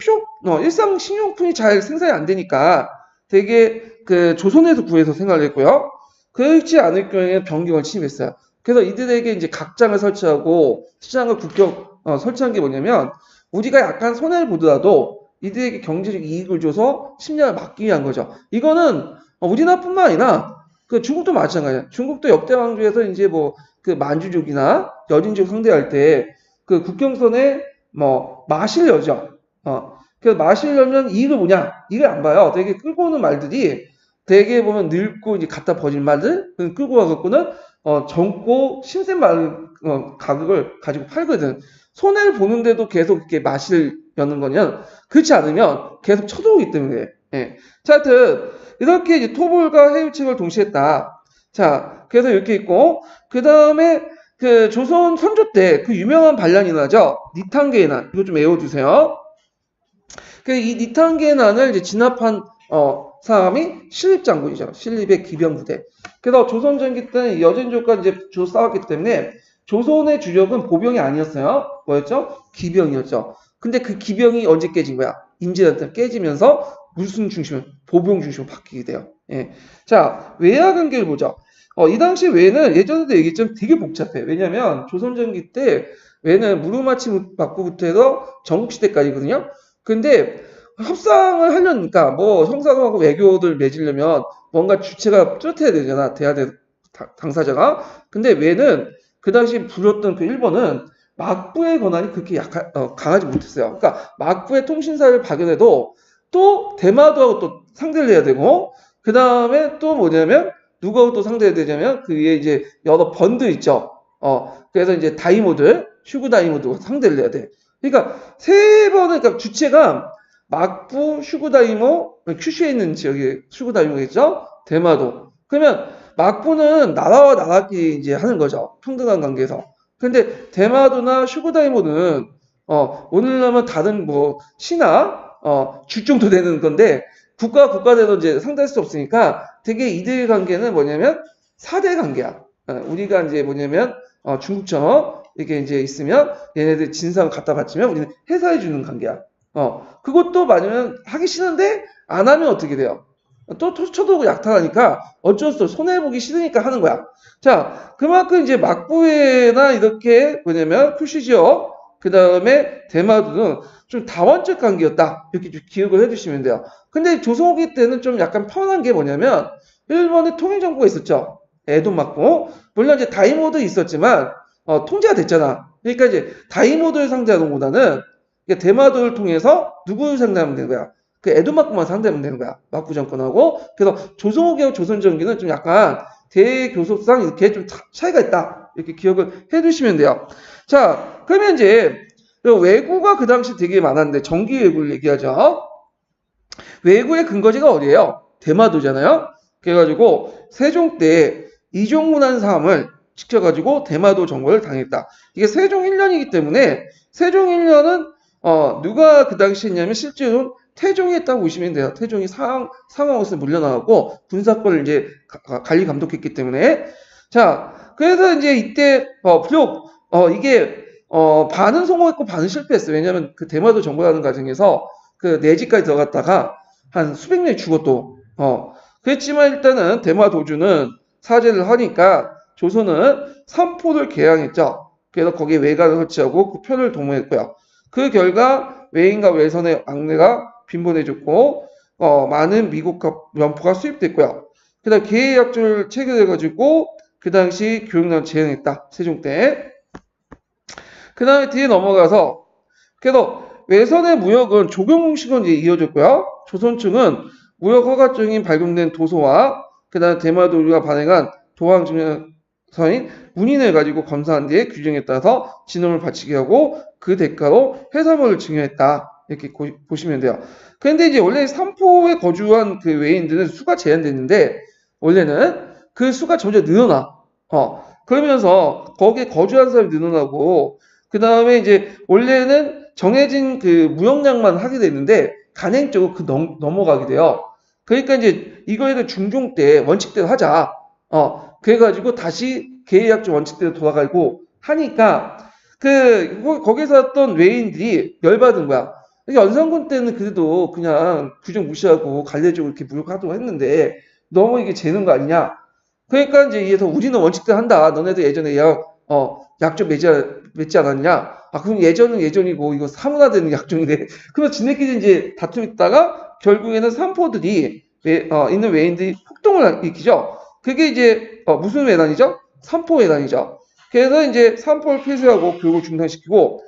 일상 식료품이 잘 생산이 안 되니까 되게 그 조선에서 구해서 생활을 했고요. 그렇지 않을 경우에 변경을 침입했어요. 그래서 이들에게 이제 각장을 설치하고 시장을 설치한 게 뭐냐면 우리가 약간 손해를 보더라도 이들에게 경제적 이익을 줘서 침략을 막기 위한 거죠. 이거는 우리나라뿐만 아니라 그 중국도 마찬가지야. 중국도 역대 왕조에서 이제 그 만주족이나 여진족 상대할 때 그 국경선에 마실 여죠. 그래서 마시려면 이익을 뭐냐? 이익을 안 봐요. 되게 끌고 오는 말들이 되게 보면 늙고 이제 갖다 버릴 말들, 끌고 와갖고는 젊고 신센 말 가격을 가지고 팔거든. 손해를 보는데도 계속 이렇게 마시려는 거냐? 그렇지 않으면 계속 쳐들어오기 때문에. 예. 자, 하여튼 이렇게 이제 토벌과 해유책을 동시에 했다. 자, 그래서 이렇게 있고 그 다음에 그 조선 선조 때 그 유명한 반란이 나죠. 니탄계의 난. 이거 좀 외워두세요. 이 니탄계의 난을 이제 진압한 사람이 신립장군이죠. 신립의 기병부대. 그래서 조선 전기 때는 여진족과 이제 주로 싸웠기 때문에 조선의 주력은 보병이 아니었어요. 뭐였죠? 기병이었죠. 근데 그 기병이 언제 깨진 거야? 임진왜란 때 깨지면서 무슨 중심을? 보병 중심으로 바뀌게 돼요. 예. 자, 외야 관계를 보죠. 이 당시 외는 예전에도 얘기했지만 되게 복잡해. 왜냐면 조선 전기 때 외는 무르마치 막부부터 해서 전국시대까지거든요. 근데 협상을 하려니까 뭐 형사하고 외교를 맺으려면 뭔가 주체가 뚜렷해야 되잖아. 대화대 당사자가. 근데 외는 그 당시 불렸던 그 일본은 막부의 권한이 그렇게 강하지 못했어요. 그러니까 막부의 통신사를 박연해도 또 대마도하고 또 상대를 해야 되고 그 다음에 또 뭐냐면 누구하고 또 상대해야 되냐면 그 위에 이제 여러 번들 있죠. 그래서 이제 다이모들, 슈구 다이모들 상대를 해야 돼. 그러니까 세 번은 그러니까 주체가 막부, 슈구 다이모, 큐슈에 있는 지역이 슈구 다이모겠죠. 대마도. 그러면 막부는 나라와 나라끼리 이제 하는 거죠. 평등한 관계에서. 근데 대마도나 슈구 다이모는 오늘날은 다른 뭐 시나 주 정도 되는 건데 국가와 국가대도 이제 상대할 수 없으니까 되게 이들 관계는 뭐냐면 4대 관계야. 우리가 이제 뭐냐면 중국처럼 이렇게 이제 있으면 얘네들 진상 갖다 바치면 우리는 해사해 주는 관계야. 그것도 맞으면 하기 싫은데 안 하면 어떻게 돼요? 또 쳐도 약탈하니까 어쩔 수 없어. 손해보기 싫으니까 하는 거야. 자, 그만큼 이제 막부회나 이렇게 뭐냐면 큐시지역 그 다음에 대마도는 좀 다원적 관계였다. 이렇게 좀 기억을 해주시면 돼요. 근데 조선후기 때는 좀 약간 편한 게 뭐냐면 일본의 통일정부가 있었죠. 에도 맞고 물론 이제 다이모도 있었지만 통제가 됐잖아. 그러니까 이제 다이모도를 상대하는 것보다는 대마도를 통해서 누구를 상대하면 되는 거야? 그 에도 막부만 상대하면 되는 거야. 막부 정권하고. 그래서 조선후기하고 조선전기는 좀 약간 대교섭상 이렇게 좀 차이가 있다. 이렇게 기억을 해두시면 돼요. 자, 그러면 이제 왜구가 그 당시 되게 많았는데 정기 왜구를 얘기하죠. 왜구의 근거지가 어디예요? 대마도잖아요. 그래가지고 세종 때 이종문한 사람을 지켜가지고 대마도 정벌을 당했다. 이게 세종 1년이기 때문에 세종 1년은 누가 그 당시 했냐면 실제로 태종이 했다고 보시면 돼요. 태종이 상황에서 물려나가고 군사권을 이제 관리 감독했기 때문에. 자, 그래서 이제 이때 비록 이게 반은 성공했고 반은 실패했어요. 왜냐하면 그 대마도 정벌하는 과정에서 그 내지까지 들어갔다가 한 수백 명이 죽었도. 그랬지만 일단은 대마도주는 사죄를 하니까 조선은 삼포를 개항했죠. 그래서 거기에 외관을 설치하고 그 표를 도모했고요. 그 결과 외인과 외선의 왕래가 빈번해졌고 많은 미국 면포가 수입됐고요. 그 다음 계약조를 체결해가지고 그 당시 교육난을 재현했다. 세종 때. 그 다음에 뒤에 넘어가서 그래서 외선의 무역은 조경공식은 이제 이어졌고요. 조선층은 무역 허가증이 발급된 도서와 그 다음 대마도주가 발행한 도항증명서인 문인을 가지고 검사한 뒤에 규정에 따라서 진엄을 바치게 하고 그 대가로 해산물을 증여했다. 이렇게 보시면 돼요. 그런데 이제 원래 삼포에 거주한 그 외인들은 수가 제한됐는데 원래는 그 수가 점점 늘어나. 그러면서 거기에 거주한 사람이 늘어나고 그 다음에 이제 원래는 정해진 그 무역량만 하게 되는데 간행적으로 넘어가게 돼요. 그러니까 이제 이거에도 중종 때 원칙대로 하자. 그래가지고 다시 계약조 원칙대로 돌아가고 하니까 거기서 했던 외인들이 열받은 거야. 연산군 때는 그래도 그냥 규정 무시하고 관례적으로 이렇게 무역하도록 했는데 너무 이게 재는 거 아니냐. 그러니까 이제 이에서 우리는 원칙대로 한다. 너네들 예전에 약정 맺지 않았냐? 그럼 예전은 예전이고 이거 사문화되는 약정이래. 그래서 지네끼리 이제 다툼이 있다가 결국에는 삼포들이 있는 외인들이 폭동을 일으키죠. 그게 이제 무슨 외난이죠? 삼포 외난이죠. 그래서 이제 삼포를 폐쇄하고 교육을 중단시키고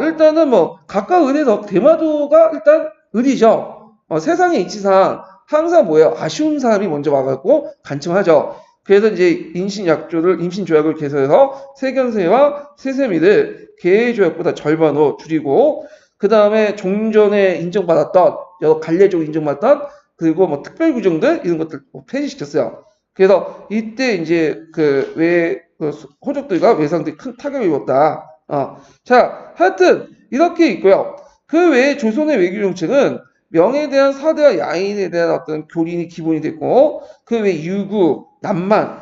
일단은 뭐 각각 은에서 대마도가 일단 은이죠. 세상의 이치상 항상 뭐예요? 아쉬운 사람이 먼저 와갖고 간청하죠. 그래서 이제 임신조약을 개설해서 세견세와 세세미를 계조약보다 절반으로 줄이고, 그 다음에 종전에 인정받았던 여러 관례적으로 인정받았던 그리고 뭐 특별규정들 이런 것들 폐지시켰어요. 그래서 이때 이제 호족들과 외상들이 큰 타격을 입었다. 자, 하여튼 이렇게 있고요. 그 외에 조선의 외교 정책은 명에 대한 사대와 야인에 대한 어떤 교린이 기본이 됐고, 그 외에 유구, 남만,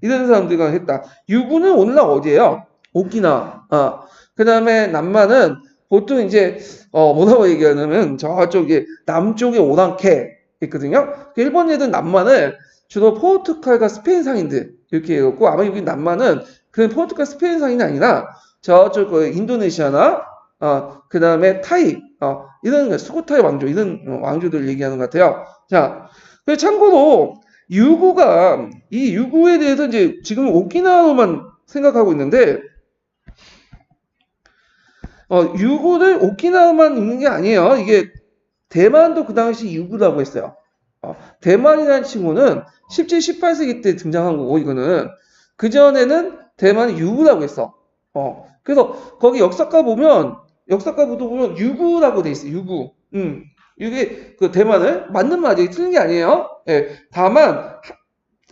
이런 사람들과 했다. 유구는 오늘날 어디예요? 오키나와. 그 다음에 남만은 보통 이제 뭐라고 얘기하냐면 저쪽에 남쪽에 오랑캐 있거든요. 일본 애들 남만을 주로 포르투갈과 스페인 상인들 이렇게 해갖고, 아마 여기 남만은 그 포르투갈 스페인 상인이 아니라 저쪽 인도네시아나 그 다음에 타이 이런 수코타이 왕조 이런 왕조들 얘기하는 것 같아요. 자, 참고로 이 유구에 대해서 이제 지금 오키나와로만 생각하고 있는데, 유구를 오키나와만 있는 게 아니에요. 이게 대만도 그 당시 유구라고 했어요. 대만이라는 친구는 17, 18세기 때 등장한 거고, 이거는 그전에는 대만이 유구라고 했어. 그래서 거기 역사가 보면 유구라고 돼 있어요. 유구. 이게 그 대만을 맞는 말이 틀린 게 아니에요. 예. 다만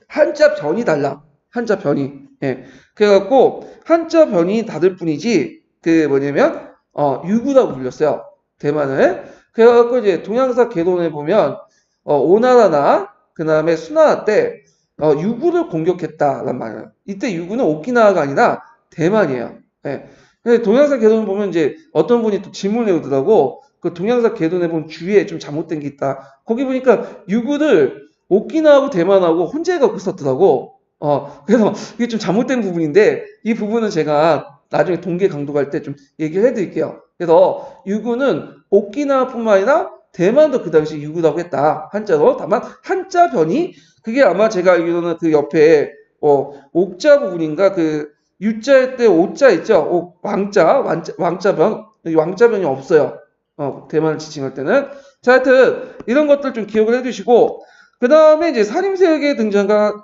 한자 변이 달라. 한자 변이. 예. 그래갖고 한자 변이 다를 뿐이지 그 뭐냐면 유구라고 불렸어요. 대만을. 그래갖고 이제 동양사 개론에 보면 오나라나 그 다음에 수나라 때 유구를 공격했다란 말이에요. 이때 유구는 오키나와가 아니라 대만이에요. 예. 근데 동양사 개론을 보면 이제 어떤 분이 또 질문을 해오더라고. 그 동양사 개론에 보면 주위에 좀 잘못된 게 있다. 거기 보니까 유구를 오키나와하고 대만하고 혼재해갖고 썼더라고. 그래서 이게 좀 잘못된 부분인데, 이 부분은 제가 나중에 동계 강도 갈 때 좀 얘기를 해드릴게요. 그래서 유구는 오키나와뿐만 아니라 대만도 그 당시 유구라고 했다. 한자로. 다만 한자 변이 그게 아마 제가 알기로는 그 옆에 옥자 부분인가 그 유자일 때 오자 있죠. 왕자변. 여기 왕자변이 없어요. 대만을 지칭할 때는. 자, 하여튼 이런 것들 좀 기억을 해두시고, 그 다음에 이제 사림세력의 등장과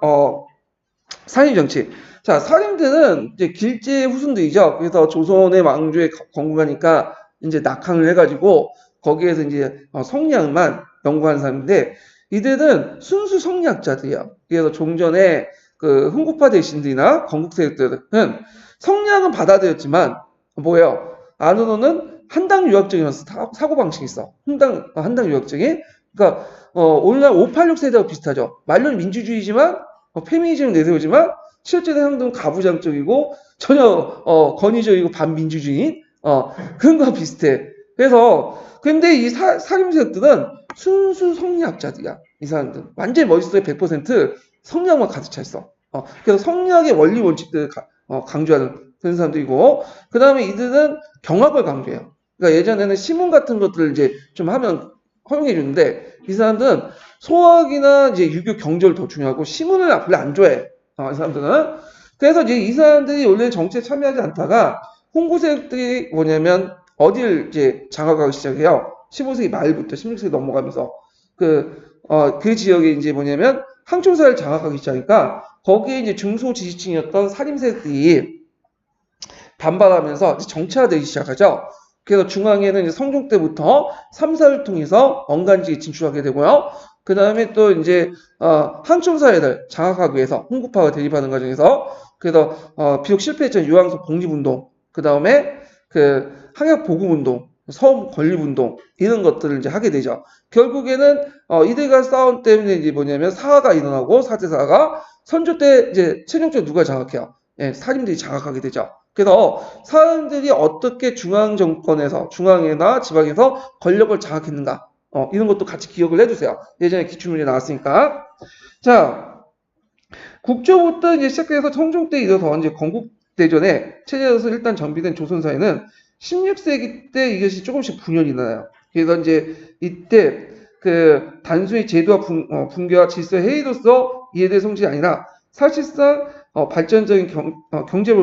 사림정치. 자, 사림들은 이제 길제의 후손들이죠. 그래서 조선의 왕조에 건국하니까 이제 낙항을 해가지고 거기에서 이제 성리학만 연구하는 사람인데, 이들은 순수 성리학자들이에요. 그래서 종전에 그 흥국파 대신들이나 건국 세력들은 성리학은 받아들였지만 뭐예요? 안으로는 한당 유학적이면서 사고방식이 있어. 한당 유학적인. 그러니까 오늘날 586 세대와 비슷하죠. 말로는 민주주의지만 페미니즘을 내세우지만 실제로 행동은 가부장적이고 전혀 권위적이고 반민주주의인 그런 거와 비슷해. 그래서 근데 이 사림세력들은 순수 성리학자들이야. 이 사람들은 완전히 머릿속에 100% 성리학만 가득 차 있어. 그래서 성리학의 원리 원칙들을 강조하는 그런 사람들이고, 그 다음에 이들은 경학을 강조해요. 그러니까 예전에는 시문 같은 것들을 이제 좀 하면 허용해 주는데, 이 사람들은 소학이나 이제 유교 경제를 더 중요하고 시문을 별로 안 좋아해. 이 사람들은. 그래서 이제 이 사람들이 원래 정치에 참여하지 않다가 홍보 세력들이 뭐냐면 어딜 이제 장악하기 시작해요. 15세기 말부터 16세기 넘어가면서 그 지역에 이제 뭐냐면 항촌사를 장악하기 시작하니까 거기에 이제 중소지지층이었던 사림세력들이 반발하면서 정치화되기 시작하죠. 그래서 중앙에는 이제 성종 때부터 3사를 통해서 원간지에 진출하게 되고요. 그 다음에 또 이제 항촌사회를 장악하기 위해서 홍구파와 대립하는 과정에서 그래서 비록 실패했지만 유황소 독립운동, 그 다음에 그 항약 보급운동, 서울 건립운동 이런 것들을 이제 하게 되죠. 결국에는 이들과 싸움 때문에 이제 뭐냐면 사화가 일어나고 사대사가 선조 때 이제 최종적으로 누가 장악해요? 예, 사림들이 장악하게 되죠. 그래서 사람들이 어떻게 중앙 정권에서 중앙이나 지방에서 권력을 장악했는가 이런 것도 같이 기억을 해주세요. 예전에 기출문제 나왔으니까. 자, 국조부터 이제 시작해서 성종 때 이어서 이제 건국대전에 체제에서 일단 정비된 조선사회는 16세기 때 이것이 조금씩 분열이 나요. 그래서 이제 이때 그 단순히 제도와 분계와 질서 회의로서 이해될 성질이 아니라 사실상 발전적인 경제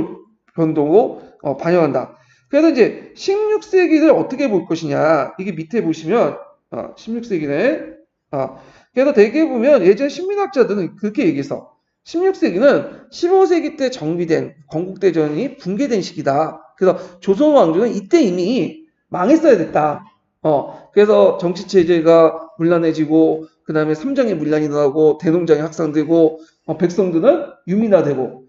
변동으로 반영한다. 그래서 이제 16세기를 어떻게 볼 것이냐. 이게 밑에 보시면 16세기네. 그래서 대개 보면 예전 신민학자들은 그렇게 얘기해서 16세기는 15세기 때 정비된 건국대전이 붕괴된 시기다. 그래서 조선 왕조는 이때 이미 망했어야 됐다. 그래서 정치 체제가 문란해지고 그 다음에 삼장의 문란이 일어나고 대농장이 확산되고 백성들은 유민화되고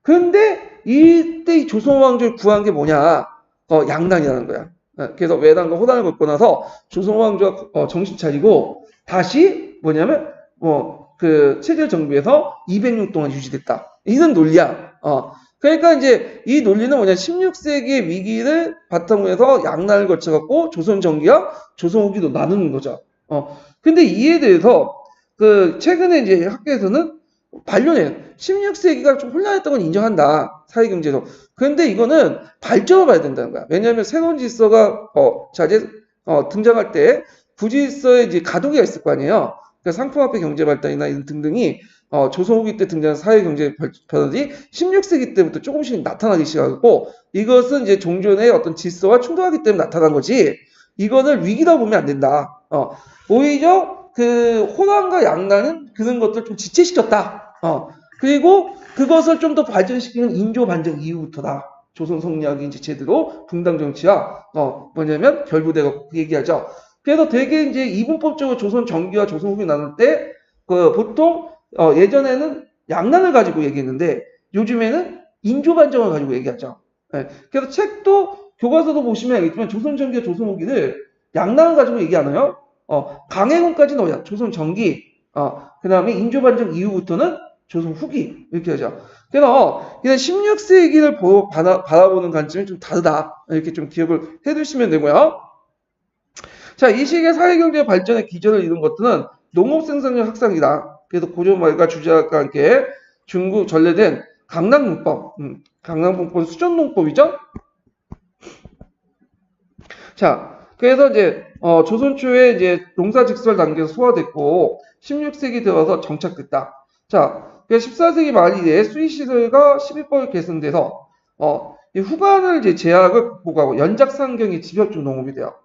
그런데 이때 이 조선 왕조를 구한 게 뭐냐? 양난이라는 거야. 그래서 외란과 호란을 겪고 나서 조선 왕조가 정신 차리고 다시 뭐냐면 그 체제를 정비해서 200년 동안 유지됐다. 이런 논리야. 그러니까 이제 이 논리는 뭐냐? 16세기의 위기를 바탕으로 해서 양난을 거쳐갖고 조선 정기와 조선 후기로 나누는 거죠. 근데 이에 대해서 그 최근에 이제 학교에서는 반론해요. 16세기가 좀 혼란했던 건 인정한다. 사회경제에서. 그런데 이거는 발전을 봐야 된다는 거야. 왜냐하면 새로운 질서가 등장할 때 부질서에 이제 가동이 있을 거 아니에요. 그러니까 상품화폐 경제 발달이나 이런 등등이 조선 후기 때 등장한 사회경제 변화들이 16세기 때부터 조금씩 나타나기 시작하고 이것은 이제 종전의 어떤 질서와 충돌하기 때문에 나타난 거지. 이거를 위기라고 보면 안 된다. 오히려 그 호란과 양난은 그런 것들을 좀 지체시켰다. 그리고 그것을 좀 더 발전시키는 인조 반정 이후부터다. 조선 성리학이 이제 제대로 분당 정치와 뭐냐면 결부되고 얘기하죠. 그래서 되게 이제 이분법적으로 조선 정기와 조선 후기 나눌 때 그 보통 예전에는 양난을 가지고 얘기했는데 요즘에는 인조 반정을 가지고 얘기하죠. 네. 그래서 책도 교과서도 보시면 알겠지만 조선 정기와 조선 후기를 양난을 가지고 얘기 안 해요. 강해군까지는 뭐야? 조선 정기. 그 다음에 인조 반정 이후부터는 조선 후기 이렇게 하죠. 그래서 그냥 16세기를 바라보는 관점이 좀 다르다. 이렇게 좀 기억을 해두시면 되고요. 자, 이 시기의 사회경제 발전의 기저를 이룬 것들은 농업생산력 확산이다. 그래서 고조말과 주제학과 함께 중국 전래된 강낭문법, 강낭문법은 수전농법이죠. 자, 그래서 이제 조선 초에 이제 농사직설 단계에서 소화됐고 16세기 들어서 정착됐다. 자, 14세기 말 이래 수의시설과 11법이 개선돼서 이 후반을 이제 제약을 극복하고 연작상경이 집약적 농업이 돼요.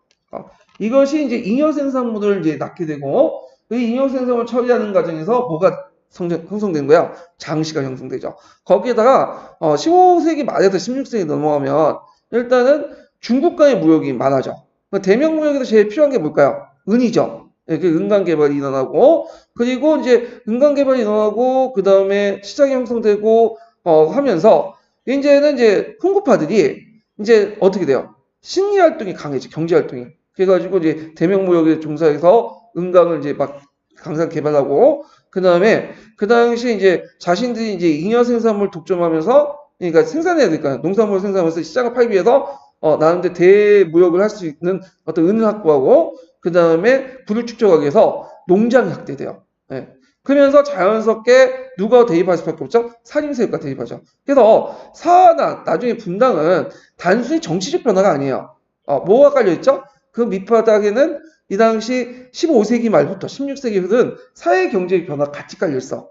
이것이 이제 잉여 생산물을 이제 낳게 되고 그 잉여 생산물을 처리하는 과정에서 뭐가 형성된 거야? 장시가 형성되죠. 거기에다가 15세기 말에서 16세기 넘어가면 일단은 중국과의 무역이 많아져. 대명 무역에서 제일 필요한 게 뭘까요? 은이죠. 그 은강 개발이 일어나고 그리고 이제 은강 개발이 일어나고 그 다음에 시장이 형성되고 하면서 이제는 이제 풍고파들이 이제 어떻게 돼요? 식리 활동이 강해지 경제 활동이. 그래가지고 이제 대명 무역에 종사해서 은강을 이제 막 강산 개발하고 그 다음에 그 당시 이제 자신들이 이제 잉여 생산물 독점하면서 그러니까 생산해야 되니까 농산물 생산하면서 시장을 팔기 위해서 나름대로 대무역을 할 수 있는 어떤 은을 확보하고 그 다음에 부를 축적하기 위해서 농장이 확대돼요. 예. 그러면서 자연스럽게 누가 대입할 수밖에 없죠? 산림세가 대입하죠. 그래서 사하나 나중에 분당은 단순히 정치적 변화가 아니에요. 뭐가 깔려있죠? 그 밑바닥에는 이 당시 15세기 말부터 16세기 흐른 사회 경제의 변화가 같이 깔려있어.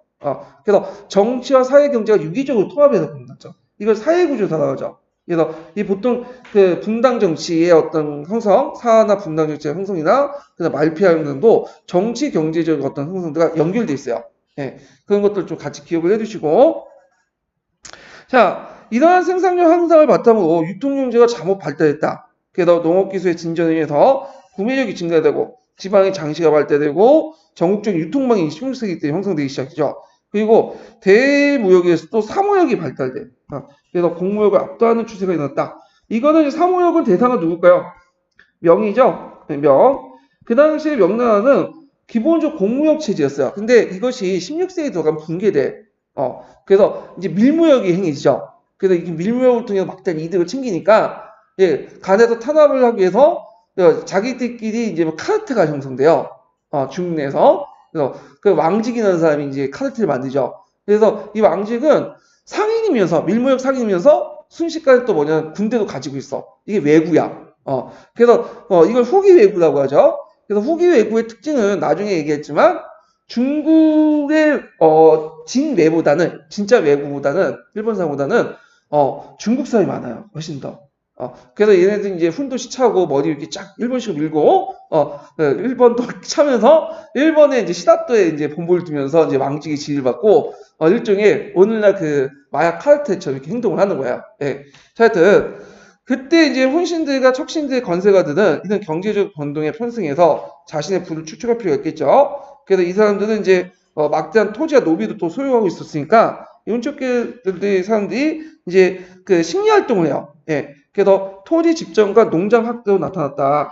그래서 정치와 사회 경제가 유기적으로 통합해서 분당죠. 이걸 사회구조사라고 하죠. 그래서 이 보통 그 분당 정치의 어떤 형성, 사하나 분당 정치의 형성이나 그다음 말피아 형성도 정치 경제적 어떤 형성들과 연결돼 있어요. 예, 그런 것들 좀 같이 기억을 해두시고, 자, 이러한 생산력 향상을 바탕으로 유통경제가 잠옷 발달했다. 그래서 농업기술의 진전에 의해서 구매력이 증가되고 지방의 장시가 발달되고 전국적인 유통망이 16세기 때 형성되기 시작했죠. 그리고 대무역에서 또 사무역이 발달돼. 그래서 공무역을 압도하는 추세가 일어났다. 이거는 이제 사무역은 대상은 누굴까요? 명이죠. 명. 그 당시에 명나라는 기본적으로 공무역 체제였어요. 근데 이것이 16세기에 들어가면 붕괴돼. 그래서 이제 밀무역이 행해지죠. 그래서 이 밀무역을 통해 막대한 이득을 챙기니까 간에서 탄압을 하기 위해서 자기들끼리 이제 카르텔가 형성돼요. 중국 내에서. 그래서 그 왕직이라는 사람이 이제 카르텔을 만들죠. 그래서 이 왕직은 상인이면서 밀무역 상인이면서 순식간에 또 뭐냐 군대도 가지고 있어. 이게 외구야. 그래서 이걸 후기 외구라고 하죠. 그래서 후기 외구의 특징은 나중에 얘기했지만 중국의 진외보다는 진짜 외구보다는 일본사보다는 중국 사람이 많아요. 훨씬 더. 그래서 얘네들 이제 훈도시 차고 머리 이렇게 쫙 1번씩 밀고, 1번도 차면서 1번에 이제 시다또에 이제 본보를 두면서 이제 왕직의 지휘를 받고, 일종의 오늘날 그 마약 카르텔처럼 이렇게 행동을 하는 거야. 예. 자, 하여튼, 그때 이제 훈신들과 척신들의 건세가들은 이런 경제적 변동에 편승해서 자신의 부를 축적할 필요가 있겠죠. 그래서 이 사람들은 이제 막대한 토지와 노비도 또 소유하고 있었으니까 이쪽들의 사람들이 이제 그 식리 활동을 해요. 예. 그래서 토지 집정과 농장 확대로 나타났다.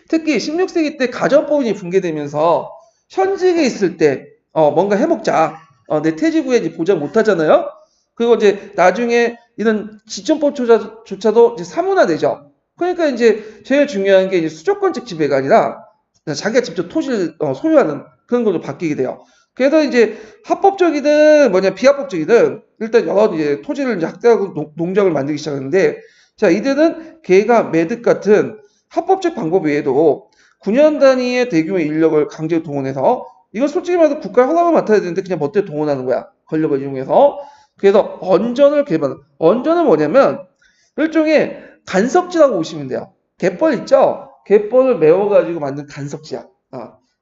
특히 16세기 때 가정법인이 붕괴되면서 현직에 있을 때 뭔가 해먹자. 내 퇴직 후에 이제 보장 못하잖아요. 그리고 이제 나중에 이런 지정법조차도 이제 사문화되죠. 그러니까 이제 제일 중요한 게 이제 수조권적 지배가 아니라 자기가 직접 토지를 소유하는 그런 걸로 바뀌게 돼요. 그래서 이제 합법적이든 비합법적이든 일단 여러 이제 토지를 이제 확대하고 농장을 만들기 시작하는데, 자, 이들은 계가 매듭 같은 합법적 방법 외에도 9년 단위의 대규모 인력을 강제로 동원해서, 이건 솔직히 말해서 국가의 허락을 맡아야 되는데 그냥 멋대로 동원하는 거야. 권력을 이용해서. 그래서 언전을 개발. 언전은 뭐냐면 일종의 간석지라고 보시면 돼요. 갯벌 있죠? 갯벌을 메워가지고 만든 간석지야.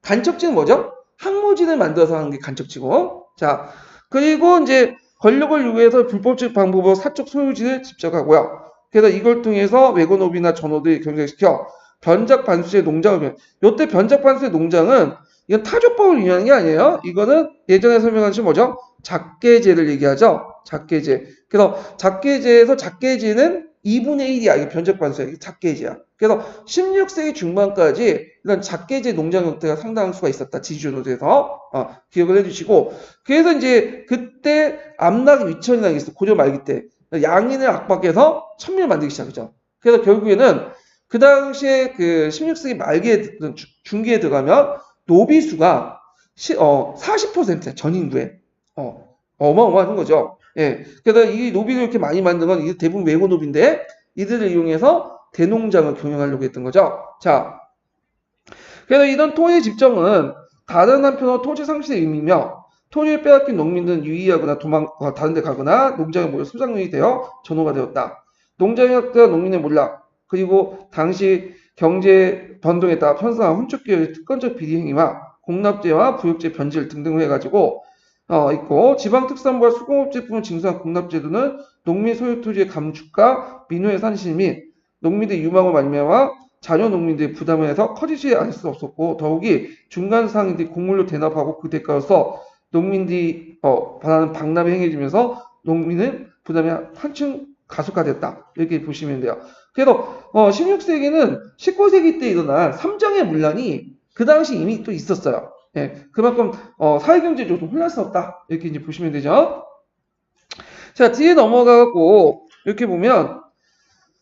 간척지는 뭐죠? 항모진을 만들어서 하는 게 간척지고. 자, 그리고 이제 권력을 요구해서 불법적 방법으로 사적 소유지를 집적하고요. 그래서 이걸 통해서 외고노비나 전호들이 경쟁시켜 변작 반수의 농장을, 요때 변작 반수의 농장은 이건 타조법을 위한 게 아니에요. 이거는 예전에 설명한 것이 뭐죠? 작계제를 얘기하죠. 작계제. 그래서 작계제에서 작계제는 2분의 1이야. 이게 변작 반수야. 이게 작계제야. 그래서 16세기 중반까지 이런 작계제 농장 형태가 상당한 수가 있었다. 지주노드에서 기억을 해주시고, 그래서 이제 그때 암낙 위천이라는 게 있어. 고려 말기 때 양인을 압박해서 천민을 만들기 시작했죠. 그래서 결국에는 그 당시에 그 16세기 말기에 중기에 들어가면 노비수가 40%야. 전 인구에. 어마어마한 거죠. 예. 그래서 이 노비를 이렇게 많이 만든 건 이게 대부분 외고 노비인데 이들을 이용해서 대농장을 경영하려고 했던 거죠. 자, 그래서 이런 토지 집정은 다른 한편으로 토지 상실의 의미며 토지를 빼앗긴 농민들은 유의하거나 다른 데 가거나 농장에 모여 소장농이 되어 전호가 되었다. 농장의 확대와 농민의 몰락, 그리고 당시 경제 변동에 따라 편성한 혼축기업의 특권적 비리 행위와 공납제와 부역제 변질 등등을 해가지고 있고, 지방특산부와 수공업제품을 징수한 공납제도는 농민 소유 토지의 감축과 민호의 산실 및 농민들의 유망을 말미암아 자녀 농민들의 부담을 해서 커지지 않을 수 없었고, 더욱이 중간 상인들이 곡물로 대납하고 그 대가로서 농민들이 바라는 박람회 행해지면서 농민은 부담이 한층 가속화됐다. 이렇게 보시면 돼요. 그래서 16세기는 19세기 때 일어난 삼정의 문란이 그 당시 이미 또 있었어요. 예, 그만큼 사회경제적으로 좀 혼란스럽다. 이렇게 이제 보시면 되죠. 자, 뒤에 넘어가고 이렇게 보면,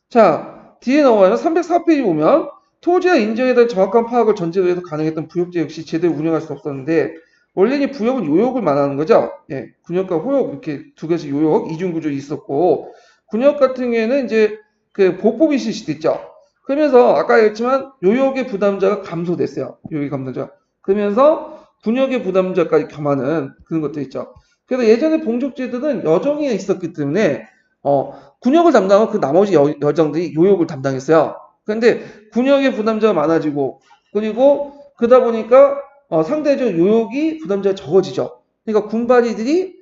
자, 뒤에 넘어가면 304페이지 보면 토지와 인정에 대한 정확한 파악을 전제로 해서 가능했던 부역제 역시 제대로 운영할 수 없었는데, 원래는 부역은 요역을 말하는 거죠. 예, 군역과 호역 이렇게 두 개씩 요역 이중 구조가 있었고, 군역 같은 경우에는 이제 그 보법이 실시됐죠. 그러면서 아까 얘기했지만 요역의 부담자가 감소됐어요. 요역의 감소자. 그러면서 군역의 부담자까지 겸하는 그런 것도 있죠. 그래서 예전에 봉족제도는 여정이 있었기 때문에 군역을 담당하고 그 나머지 여정들이 요역을 담당했어요. 그런데 군역의 부담자가 많아지고, 그리고 그러다 보니까 상대적으로 요역이 부담자가 적어지죠. 그러니까 군바리들이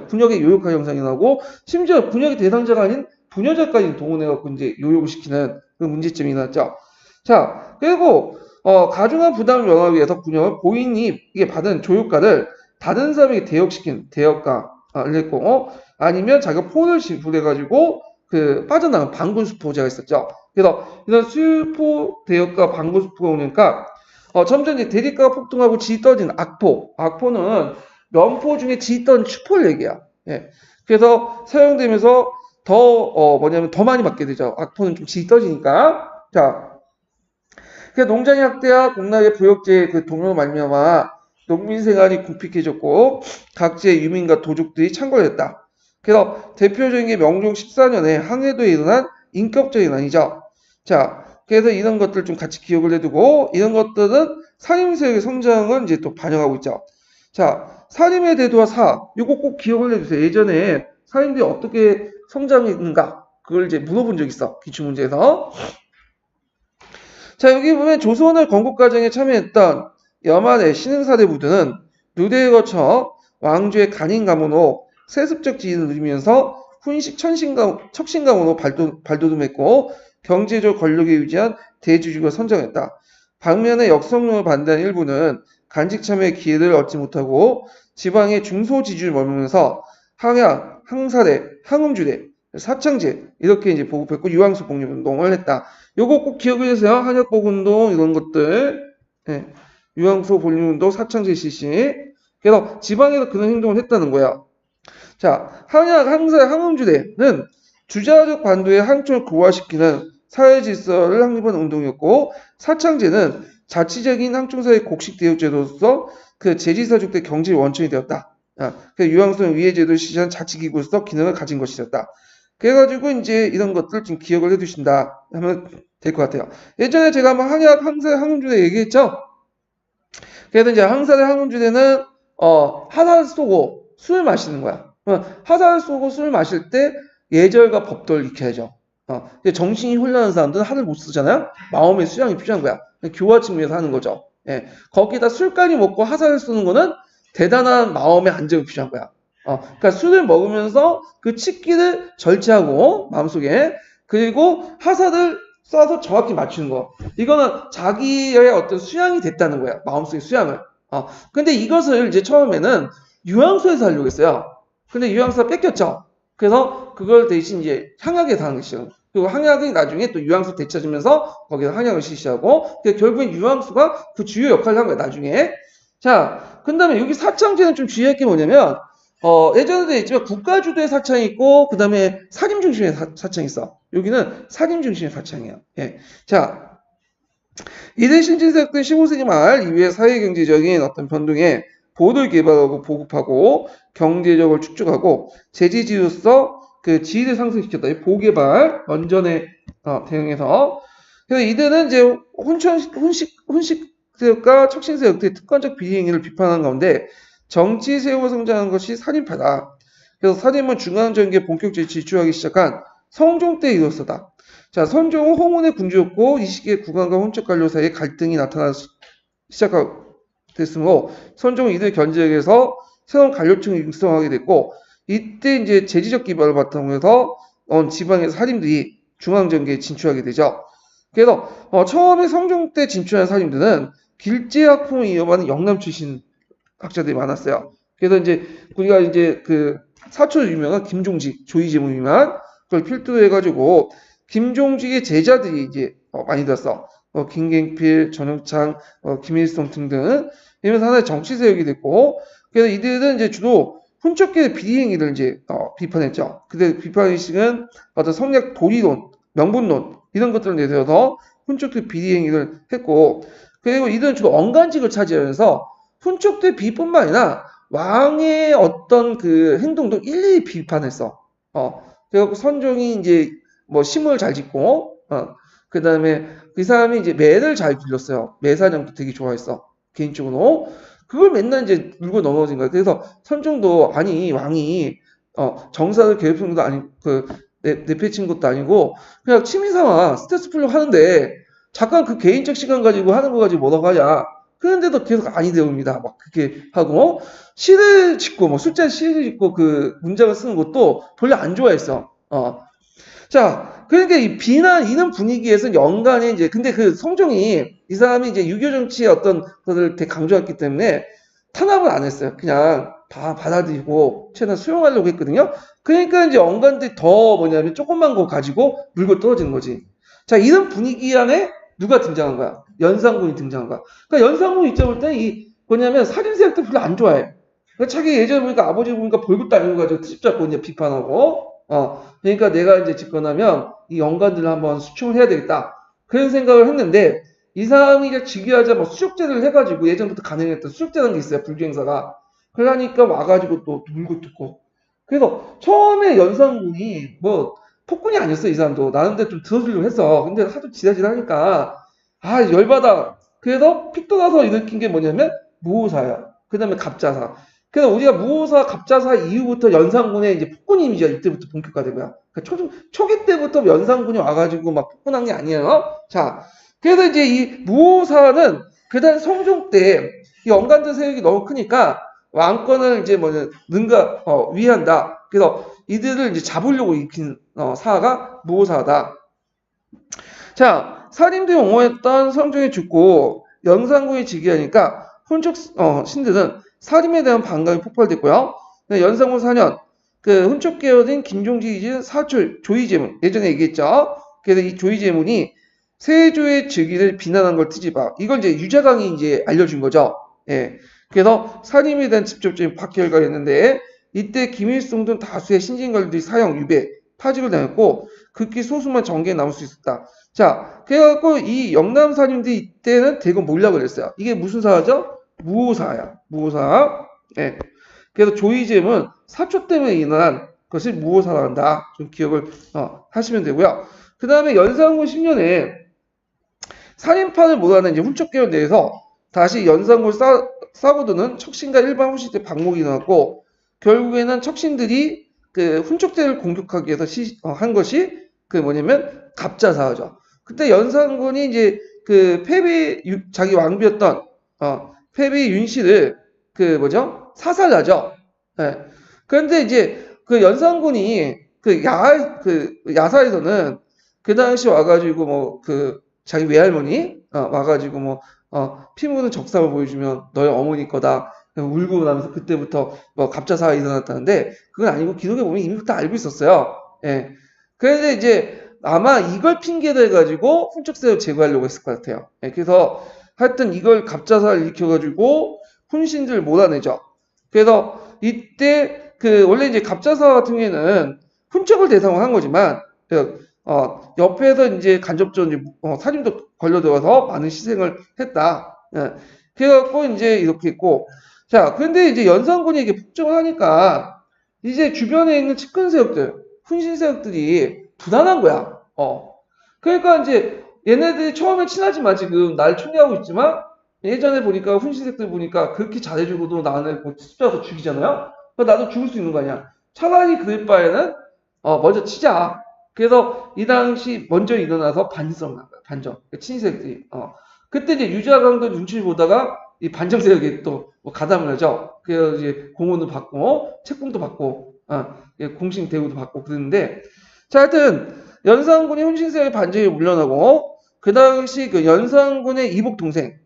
군역의 요역화 현상이 나고, 심지어 군역의 대상자가 아닌 부녀자까지 동원해갖고 이제 요역을 시키는 그런 문제점이 났죠. 자, 그리고 가중한 부담을 면하기 위해서 군역은 고인이 이게 받은 조역가를 다른 사람에게 대역시킨 대역가를 했고, 아니면 자기가 포를 지불해가지고 그 빠져나간 방군수포제가 있었죠. 그래서 이런 수포 대역가 방군수포가 오니까 점점 이제 대립가가 폭등하고 지 떨어진 악포는 면포 중에 지 떨어진 추포를 얘기야. 예. 그래서 사용되면서 더 많이 받게 되죠. 악포는 좀 지 떨어지니까. 자, 그래서 농장의 확대와 공락의 부역제의 그 동요로 말미암아 농민 생활이 궁핍해졌고 각지의 유민과 도족들이 창궐했다. 그래서 대표적인 게 명종 14년에 항해도에 일어난 인격적인 난이죠. 자, 그래서 이런 것들 좀 같이 기억을 해두고, 이런 것들은 산림세력의 성장을 이제 또 반영하고 있죠. 자, 산림의 대도와 사, 이거 꼭 기억을 해주세요. 예전에 산림들이 어떻게 성장했는가, 그걸 이제 물어본 적 있어. 기출문제에서. 자, 여기 보면 조선을 건국 과정에 참여했던 여만의 신흥사대 부두는 누대에 거쳐 왕조의 간인 가문으로 세습적 지위를 누리면서 훈식 척신감으로 발돋움했고 경제적 권력에 유지한 대주주가 선정했다. 반면에 역성룡을 반대한 일부는 간직 참여의 기회를 얻지 못하고 지방의 중소지주를 머물면서 항약, 항사대, 항음주대, 사창제 이렇게 이제 보급했고 유황수 복립운동을 했다. 요거 꼭 기억해 주세요. 한약복운동 이런 것들, 예. 유황수 복립운동, 사창제 실시. 그래서 지방에서 그런 행동을 했다는 거야. 자, 항약, 항사, 항음주대는 주자적 반도의 항촌을 고화시키는 사회 질서를 확립한 운동이었고, 사창제는 자치적인 항촌사회 곡식대우제도로서 그 제지사족대 경제 원천이 되었다. 그 유황성 위해제도를 실시한 자치기구로서 기능을 가진 것이었다. 그래가지고 이제 이런 것들 좀 기억을 해두신다 하면 될 것 같아요. 예전에 제가 한번 항약, 항사, 항음주대 얘기했죠? 그래서 이제 항사대, 항음주대는 하사를 쏘고 술을 마시는 거야. 하사를 쏘고 술을 마실 때 예절과 법도를 익혀야죠. 정신이 혼란한 사람들은 하를 못 쓰잖아요. 마음의 수양이 필요한 거야. 교화 측면에서 하는 거죠. 예. 거기다 술까지 먹고 하사를 쏘는 거는 대단한 마음의 안정이 필요한 거야. 그러니까 술을 먹으면서 그 치기를 절제하고 마음속에 그리고 하사를 쏴서 정확히 맞추는 거. 이거는 자기의 어떤 수양이 됐다는 거야. 마음속의 수양을. 근데 이것을 이제 처음에는 유황소에서 하려고 했어요. 근데 유황소가 뺏겼죠. 그래서 그걸 대신 이제 항약에 당한 것이죠. 그리고 항약이 나중에 또 유황소 되찾으면서 거기서 항약을 실시하고 결국엔 유황소가 그 주요 역할을 한 거예요. 나중에. 자, 그 다음에 여기 사창제는 좀 주의할 게 뭐냐면 예전에도 있지만 국가주도의 사창이 있고 그 다음에 사림 중심의 사창이 있어. 여기는 사림 중심의 사창이에요. 예. 자, 이들 신진세력들 15세기 말 이후에 사회경제적인 어떤 변동에 보도를 개발하고 보급하고 경제적으로 축적하고 제지지로서 그 지위를 상승시켰다. 이 보개발 원전에 대응해서 그래서 이들은 이제 훈식세력과 척신세력들의 특권적 비리행위를 비판하는 가운데 정치 세우고 성장한 것이 살인파다. 그래서 살인은 중앙정계에 본격적으로 질주하기 시작한 성종 때 이뤘었다. 자, 선종은 홍운의 군주였고 이 시기에 국왕과 혼척 관료 사이에 갈등이 나타나기 시작됐으므로 선종은 이들 견제에서 새로운 관료층을 육성하게 됐고 이때 이제 제지적 기반을 바탕으로 해서 지방의 살인들이 중앙정계에 진출하게 되죠. 그래서 처음에 성종 때 진출한 살인들은 길제학풍을 이어받는 영남 출신 학자들이 많았어요. 그래서 이제 우리가 이제 그 사초 유명한 김종직, 조이제문이만 그걸 필두로 해가지고 김종직의 제자들이 이제 많이 들었어. 김갱필, 전영창, 김일성 등등 이러면서 하나의 정치 세력이 됐고 그래서 이들은 이제 주로 훈척계의 비리행위를 이제 비판했죠. 근데 비판의식은 어떤 성략 도리론, 명분론 이런 것들을 내세워서 훈척계 비리행위를 했고 그리고 이들은 주로 언간직을 차지하면서 훈척대 비뿐만 아니라 왕의 어떤 그 행동도 일일이 비판했어. 그래갖고 선종이 이제 뭐 심을 잘 짓고, 그 다음에 그 사람이 이제 매를 잘 굴렸어요. 매사냥도 되게 좋아했어. 개인적으로. 그걸 맨날 이제 물고 넘어진 거야. 그래서 선종도, 아니, 왕이, 정사를 괴롭히는 것도 아니고, 내팽친 것도 아니고, 그냥 취미삼아 스트레스 풀려고 하는데, 잠깐 그 개인적 시간 가지고 하는 거 가지고 뭐라고 하냐. 그런데도 계속 아니 되옵니다. 막 그렇게 하고, 시를 짓고, 뭐 숫자 시를 짓고 그 문장을 쓰는 것도 별로 안 좋아했어. 자, 그러니까 이 비난, 이런 분위기에서 연간에 이제, 근데 그 성종이, 이 사람이 이제 유교 정치의 어떤 것을 되게 강조했기 때문에 탄압을 안 했어요. 그냥 다 받아들이고, 최대한 수용하려고 했거든요. 그러니까 이제 언간들이 더 뭐냐면 조금만 거 가지고 물고 떨어지는 거지. 자, 이런 분위기 안에 누가 등장한 거야? 연산군이 등장한 거야. 그러니까 연산군 입장 볼 때는 이, 뭐냐면 살인세력도 별로 안 좋아해. 그러니까 자기 예전에 보니까 아버지 보니까 벌금도 아니고 가지고 트집 잡고 이제 비판하고, 그러니까 내가 이제 집권하면 이 연관들을 한번 수충을 해야 되겠다. 그런 생각을 했는데, 이 사람이 이제 즉위하자 뭐 수족제를 해가지고 예전부터 가능했던 수족제라는 게 있어요. 불교행사가. 그러니까 와가지고 또 물고 뜯고. 그래서 처음에 연산군이 뭐 폭군이 아니었어. 이 사람도. 나는데 좀 들어주려고 했어. 근데 하도 지랄지랄 하니까, 열받아. 그래서 픽도 나서 일으킨 게 뭐냐면, 무호사야. 그 다음에 갑자사. 그래서 우리가 무오사 갑자사 이후부터 연산군의 이제 폭군 이미지가 이때부터 본격화된 거야. 그러니까 초기 때부터 연산군이 와가지고 막 폭군한 게 아니에요. 자, 그래서 이제 이 무오사는 그다음 성종 때 이 영간들 세력이 너무 크니까 왕권을 이제 위한다. 그래서 이들을 이제 잡으려고 일으킨 사가 무오사다. 자, 살인들이 옹호했던 성종이 죽고 연산군이 즉위하니까 훈촉 신들은 살인에 대한 반감이 폭발됐고요. 연산군 4년 그 훈촉 계열인 김종지 사출 조이제문 예전에 얘기했죠. 그래서 이 조이제문이 세조의 즉위를 비난한 걸 트집어 이걸 이제 유자강이 이제 알려준 거죠. 예. 그래서 살인에 대한 직접적인 박해가 있는데 이때 김일성 등 다수의 신진관리들이 사형, 유배, 파직을 당했고 극히 소수만 정계에 남을 수 있었다. 자, 그래갖고 이 영남 살인들이 이때는 대거 몰락을 했어요. 이게 무슨 사죠? 무오사야. 무오사. 예. 그래서 조이잼은 사초 때문에 일어난 것이 무오사라 한다. 좀 기억을 하시면 되고요. 그 다음에 연산군 10년에 살인판을 몰아낸 이제 훈척계열 내에서 다시 연산군을 싸고도는 척신과 일반 후신대 방목이 일어났고 결국에는 척신들이 그 훈척대를 공격하기 위해서 한 것이 그 뭐냐면 갑자사죠. 그때 연산군이 이제 그 자기 왕비였던 패비 윤씨를 그 뭐죠? 사살하죠. 예. 그런데 이제 그 연산군이 그 야사에서는 그 당시 와가지고 뭐 그 자기 외할머니 와가지고 뭐 피 묻은 적삼을 보여주면 너의 어머니 거다. 울고 나면서 그때부터 뭐 갑자사가 일어났다는데 그건 아니고 기록에 보면 이미부터 알고 있었어요. 예. 그런데 이제 아마 이걸 핑계로 해가지고 훈척세를 제거하려고 했을 것 같아요. 예. 그래서 하여튼 이걸 갑자사를 일으켜가지고 훈신들을 몰아내죠. 그래서 이때 그 원래 이제 갑자사 같은 경우에는 훈척을 대상으로 한 거지만 옆에서 이제 간접적으로 살인도 걸려들어서 많은 희생을 했다. 예. 그래갖고 이제 이렇게 했고 자 그런데 이제 연산군이 이게 폭정을 하니까 이제 주변에 있는 측근 세력들 훈신 세력들이 불안한 거야. 그러니까 이제 얘네들이 처음에 친하지만 지금 날 총애하고 있지만 예전에 보니까 훈신색들 보니까 그렇게 잘해주고도 나는 뭐 숫자서 죽이잖아요. 나도 죽을 수 있는 거 아니야. 차라리 그럴 바에는 먼저 치자. 그래서 이 당시 먼저 일어나서 반정을 한 거야. 반정. 친세력들이. 그때 이제 유자강도 눈치를 보다가 이 반정 세력이 또뭐 가담을 하죠. 그래서 이제 공헌도 받고 책봉도 받고 공신 대우도 받고 그랬는데 자 하여튼 연산군이 훈신 세력의 반정에 물러나고 그 당시 그 연산군의 이복 동생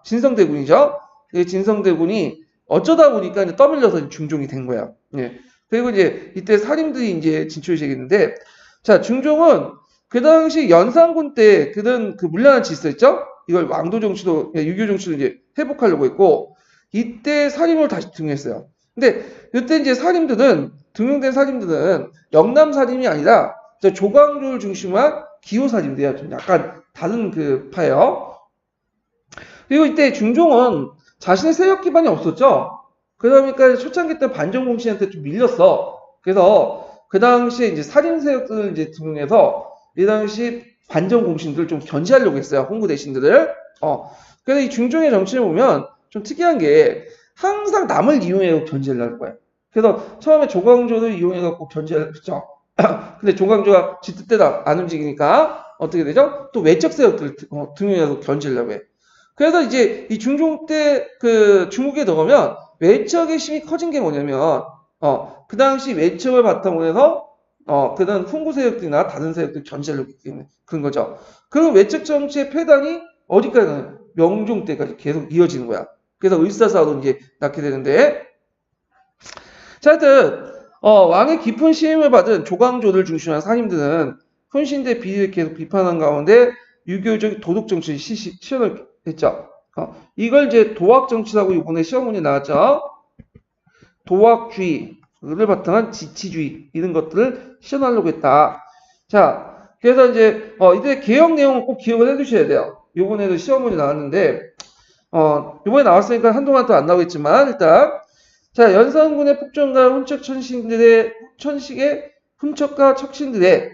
진성대군이죠. 진성대군이 어쩌다 보니까 이제 떠밀려서 중종이 된 거예요. 예. 그리고 이제 이때 살인들이 이제 진출이 되겠는데, 자, 중종은 그 당시 연산군 때 그런 그 문란한 질서 있죠? 이걸 왕도 정치도, 유교 정치도 이제 회복하려고 했고, 이때 살인을 다시 등용했어요. 근데 이때 이제 등용된 살인들은 영남 살인이 아니라 조광조를 중심으로 한 기호 살인들이야. 좀 약간 다른 그 파예요. 그리고 이때 중종은 자신의 세력 기반이 없었죠. 그러다 보니까 초창기 때 반정공신한테 좀 밀렸어. 그래서 그 당시에 이제 살인 세력들을 이제 등용해서 이 당시 반정공신들을 좀 견제하려고 했어요. 홍구 대신들을. 그래서 이 중종의 정치를 보면 좀 특이한 게 항상 남을 이용해서 견제를 할 거예요. 그래서 처음에 조광조를 이용해갖고 견제를 했죠. 근데 조광조가 지 뜻대로 안 움직이니까 어떻게 되죠? 또 외적 세력들을 등용해서 견제를 하려고 해. 그래서 이제 이 중종 때 그 중국에 들어가면 외척의 힘이 커진 게 뭐냐면 그 당시 외척을 바탕으로 해서 그다음 훈구 세력들이나 다른 세력들 견제를 하기 때문에 그런 거죠. 그 외척 정치의 폐단이 어디까지 가냐? 명종 때까지 계속 이어지는 거야. 그래서 을사사로 이제 낳게 되는데 자 하여튼 왕의 깊은 시임을 받은 조광조를 중심한 상임들은 훈신대 비리를 계속 비판한 가운데 유교적 도덕 정치를 시연을 했죠. 이걸 이제 도학 정치라고 이번에 시험문에 나왔죠. 도학주의를 바탕한 지치주의 이런 것들을 시연하려고 했다. 자, 그래서 이제 이때 개혁 내용은 꼭 기억을 해두셔야 돼요. 이번에도 시험문이 나왔는데 이번에 나왔으니까 한동안 또 안 나오겠지만 일단 자 연산군의 폭정과 훈척과 척신들의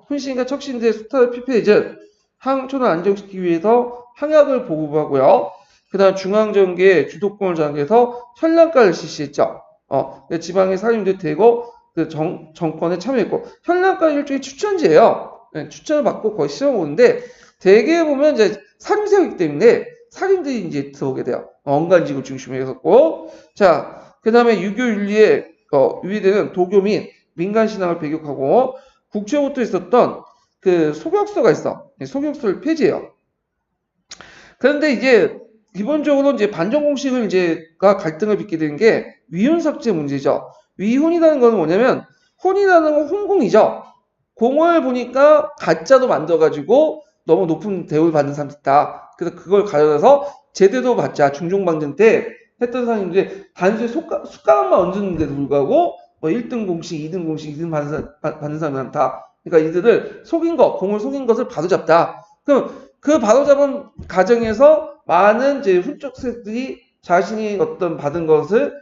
훈신과 척신들의 수탈을 피폐해진 항촌을 안정시키기 위해서 항약을 보급하고요. 그다음 중앙정계의 주도권을 장악해서 현란가를 실시했죠. 지방의 사림들이 되고 그 정권에 참여했고 현란가 일종의 추천제예요. 네, 추천을 받고 거의 시험 오는데 대개 보면 이제 사림세이기 때문에 사림들이 이제 들어오게 돼요. 언간직을 중심으로 했었고 자 그다음에 유교윤리에 유의되는 도교 및 민간신앙을 배격하고 국초부터 있었던 그 소격서가 있어. 소격서를 폐지해요. 그런데 이제 기본적으로 이제 반정 공식을 이제가 갈등을 빚게 된 게 위훈 삭제 문제죠. 위훈이라는 건 뭐냐면 혼이라는 건 혼공이죠. 공을 보니까 가짜도 만들어가지고 너무 높은 대우를 받는 사람이 있다. 그래서 그걸 가져다서 제대로 받자 중종방전 때 했던 사람인데 단순히 숟가락만 얹었는데도 불구하고 뭐 1등 공식, 2등 공식, 2등 받는 사람이 많다. 그러니까 이들을 속인 것, 공을 속인 것을 바로잡다. 그럼 그 바로잡은 과정에서 많은 이제 훈적세들이 자신이 어떤 받은 것을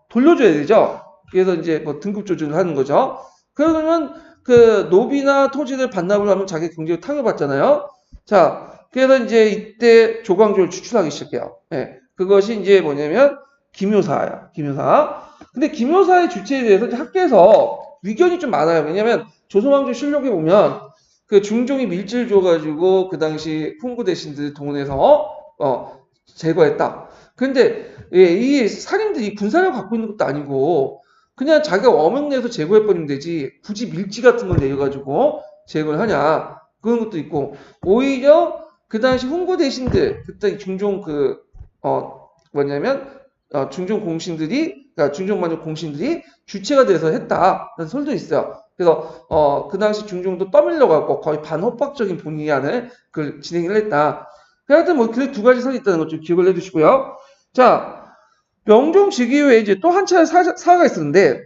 돌려줘야 되죠. 그래서 이제 뭐 등급 조준을 하는 거죠. 그러면 그 노비나 토지를 반납을 하면 자기 경제를 타격받잖아요. 자, 그래서 이제 이때 조광조를 추출하기 시작해요. 예, 그것이 이제 뭐냐면 기묘사야, 기묘사. 근데 기묘사의 주체에 대해서 이제 학계에서 의견이 좀 많아요. 왜냐면 조선왕조 실록에 보면 그 중종이 밀지를 줘가지고 그 당시 훈구 대신들 동원해서 제거했다. 근데 이 살인들이 군사력 갖고 있는 것도 아니고 그냥 자기가 어명 내서 제거해버리면 되지 굳이 밀지 같은 걸 내가지고 제거를 하냐 그런 것도 있고 오히려 그 당시 훈구 대신들 그때 중종 뭐냐면 중종 공신들이 그러니까 중종 만족 공신들이 주체가 돼서 했다라는 설도 있어요. 그래서 그 당시 중종도 떠밀려갖고 거의 반협박적인 본인이 안에 그걸 진행을 했다. 하여튼 뭐 그 두 가지 설이 있다는 것 좀 기억을 해두시고요. 자, 명종 즉위 후에 이제 또 한 차례 사가 있었는데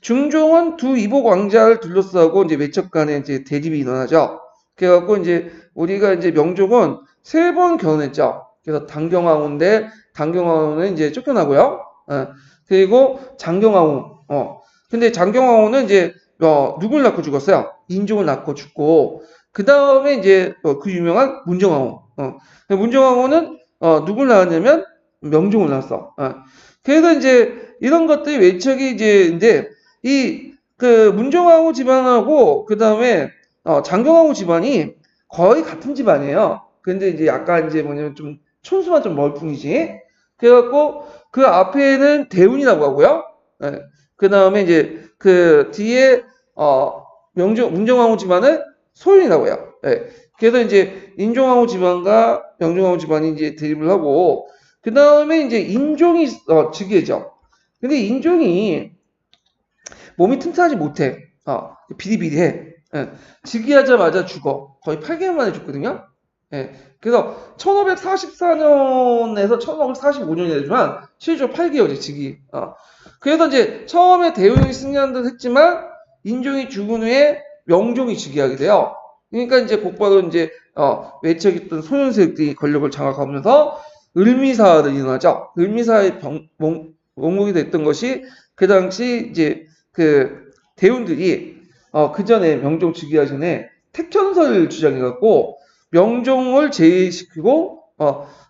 중종은 두 이복 왕자를 둘러싸고 이제 외척 간에 이제 대립이 일어나죠. 그래갖고 이제 우리가 이제 명종은 3번 결혼했죠. 그래서 당경왕후인데 당경왕후는 이제 쫓겨나고요. 그리고 장경왕후. 근데 장경왕후는 이제 누굴 낳고 죽었어요? 인종을 낳고 죽고 그 다음에 이제 그 유명한 문정왕후. 문정왕후는 누굴 낳았냐면 명종을 낳았어. 그래서 이제 이런 것들이 외척이 이제 이 그 문정왕후 집안하고 그 다음에 장경왕후 집안이 거의 같은 집안이에요. 근데 이제 약간 이제 뭐냐면 좀 촌수만 좀 멀 뿐이지. 그래갖고 그 앞에는 대운이라고 하고요. 그 다음에 이제 그 뒤에 문정왕후 집안은 소윤이라고 해요. 그래서 이제 인종왕후 집안과 명종왕후 집안이 이제 대립을 하고 그 다음에 이제 인종이 즉위죠. 근데 인종이 몸이 튼튼하지 못해. 비리비리해. 즉위하자마자 죽어. 거의 8개월 만에 죽거든요. 그래서 1544년에서 1545년이 되지만 실제로 8개월이 즉위. 그래서 이제 처음에 대운이 승리한 듯 했지만 인종이 죽은 후에 명종이 즉위하게 돼요. 그러니까 이제 곧바로 이제 외척에 있던 소현세력들이 권력을 장악하면서 을미사를 일어나죠. 을미사의 원국이 됐던 것이 그 당시 이제 그 대운들이 그 전에 명종 즉위하기 전에 택천설을 주장해갖고 명종을 제외시키고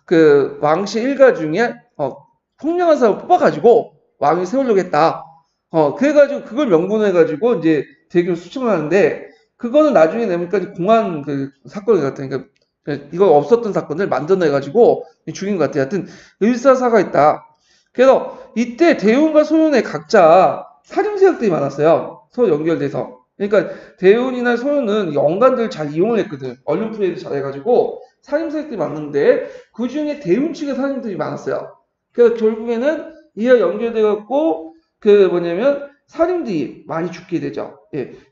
그 왕씨 일가 중에 총명한 사람을 뽑아가지고 왕이 세우려고 했다. 그래가지고 그걸 명분해가지고 이제 대교를 수침을 하는데 그거는 나중에 내니까 공안 그 사건이 같으니까 이거 없었던 사건을 만들어내가지고 죽인 것 같아요. 하여튼 을사사가 있다. 그래서 이때 대운과 소윤의 각자 살인세력들이 많았어요. 서로 연결돼서. 그러니까 대운이나 소윤은 연관들을 잘 이용을 했거든. 언론 플레이를 잘 해가지고 살인세력들이 많은데 그 중에 대운 측의 살인들이 많았어요. 그래서 결국에는 이와 연결돼갖고 그 뭐냐면 살인들이 많이 죽게 되죠.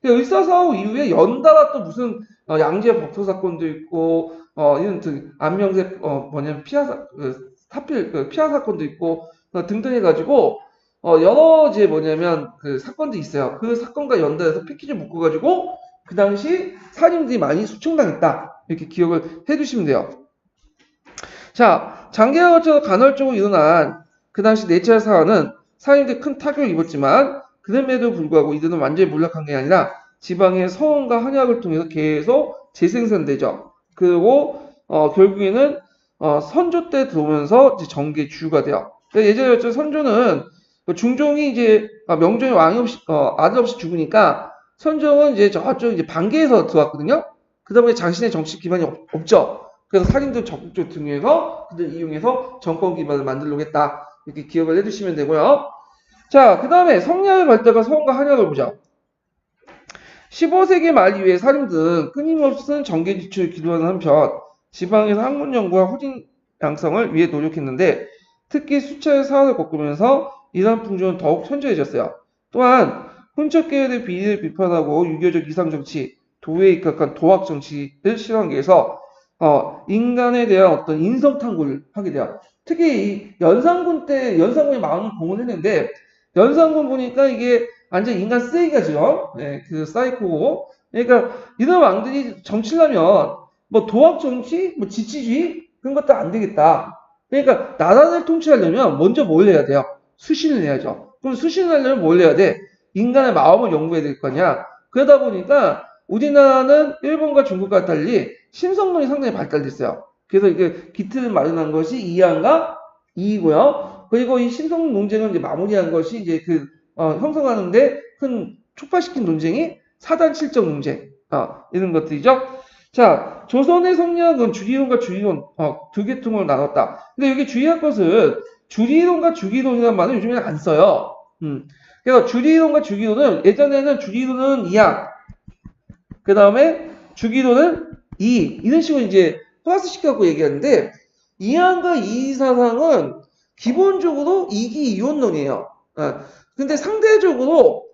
을사사후 이후에 연달아 또 무슨 양재 법토 사건도 있고 이런 안명세 뭐냐면 피하 사건도 있고 등등 해가지고 여러 이제 뭐냐면 그 사건도 있어요. 그 사건과 연달아서 패키지 묶어가지고 그 당시 살인들이 많이 수총당했다 이렇게 기억을 해두시면 돼요. 자, 장기가 거쳐서 간헐적으로 일어난 그 당시 내찰 사안은 살인들이 큰 타격을 입었지만 그럼에도 불구하고 이들은 완전히 몰락한 게 아니라 지방의 서원과 한약을 통해서 계속 재생산되죠. 그리고 결국에는 선조 때 들어오면서 이제 정계의 주가 돼요. 예전에 선조는 중종이 이제 명종이 왕이 없이 아들 없이 죽으니까 선종은 이제 저쪽 이제 반계에서 들어왔거든요. 그다음에 자신의 정치 기반이 없죠. 그래서 살인도 적극적으로 등용해서 그들 이용해서 정권 기반을 만들려고 했다. 이렇게 기억을 해두시면 되고요. 자, 그 다음에 성리학의 발달과 서원과 한약을 보자. 15세기 말 이후에 살인들은 끊임없는 정계 지출을 기도하는 한편 지방에서 학문 연구와 후진 양성을 위해 노력했는데 특히 수차의 사활을 겪으면서 이러한 풍조는 더욱 천저해졌어요. 또한 훈적 계열의 비리를 비판하고 유교적 이상 정치, 도에 입각한 도학 정치를 실현하기 위해서 인간에 대한 어떤 인성 탐구를 하게 돼요. 특히 이 연산군 때 연산군이 많은 공을 했는데 연산군 보니까 이게 완전 인간 쓰레기가죠. 네, 그 사이코고. 그러니까 이런 왕들이 정치려면 뭐 도학 정치, 뭐 지치주의 그런 것도 안 되겠다. 그러니까 나라를 통치하려면 먼저 뭘 해야 돼요? 수신을 해야죠. 그럼 수신을 하려면 뭘 해야 돼? 인간의 마음을 연구해야 될 거냐? 그러다 보니까 우리나라는 일본과 중국과 달리 심성론이 상당히 발달됐어요. 그래서 이게 기틀을 마련한 것이 이항과 이이고요. 그리고 이 심성 논쟁을 이제 마무리한 것이 이제 형성하는데 큰 촉발시킨 논쟁이 사단 칠정 논쟁, 이런 것들이죠. 자, 조선의 성리학은 주리론과 주기론, 두 계통으로 나눴다. 근데 여기 주의할 것은 주리론과 주기론이라는 말은 요즘에는 안 써요. 그래서 주리론과 주기론은 예전에는 주리론은 이항, 그 다음에 주기론은 이, 이런 식으로 이제 플러스 시켜갖고 얘기하는데, 이항과 이의사상은 기본적으로 이기이원론이에요. 근데 상대적으로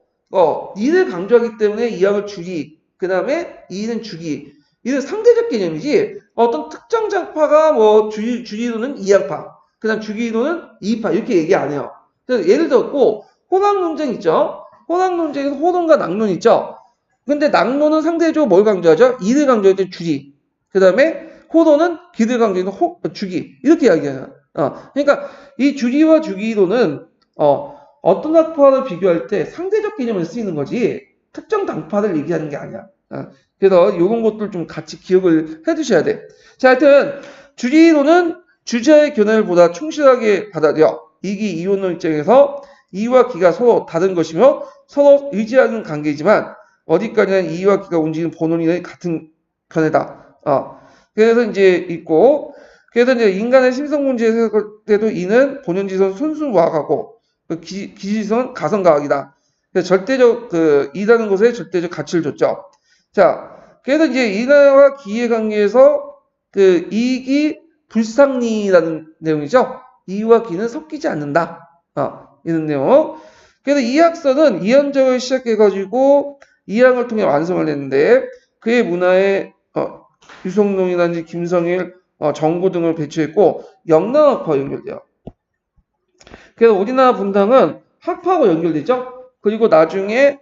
이를 강조하기 때문에 이항을 주기, 그 다음에 이는 주기. 이는 상대적 개념이지 어떤 특정 장파가 뭐 주기론은 이항파, 그 다음 주기론은 이파 이렇게 얘기 안 해요. 그래서 예를 들었고 호남 논쟁 있죠. 호남 논쟁에서 호론과 낙론 있죠. 근데 낙론은 상대적으로 뭘 강조하죠? 이를 강조할 때 주기. 그 다음에 호론은 기를 강조할 때 주기. 이렇게 이야기해요. 그러니까 이 주기와 주기론은 어떤 학파를 비교할 때 상대적 개념을 쓰이는 거지 특정 당파를 얘기하는 게 아니야. 그래서 이런 것들 좀 같이 기억을 해 두셔야 돼. 자, 하여튼 주기론은 주자의 견해를 보다 충실하게 받아들여 이기 이원론 입장에서 이와 기가 서로 다른 것이며 서로 의지하는 관계이지만 어디까지나 이와 기가 움직이는 본원이 같은 견해다. 그래서 이제 있고 그래서 이제 인간의 심성 문제에 생각할 때도 이는 본연지선 순수와학하고 기지선 가성과학이다. 그래서 절대적 이라는 것에 절대적 가치를 줬죠. 자, 그래서 이제 이나와 기의 관계에서 이익이 불상리라는 내용이죠. 이와 기는 섞이지 않는다. 이런 내용. 그래서 이 학설은 이현적을 시작해가지고 이항을 통해 완성을 했는데 그의 문화에 유성룡이라든지 김성일, 정구 등을 배치했고 영랑학파와 연결돼요. 그래서 우리나라 분당은 학파하고 연결되죠. 그리고 나중에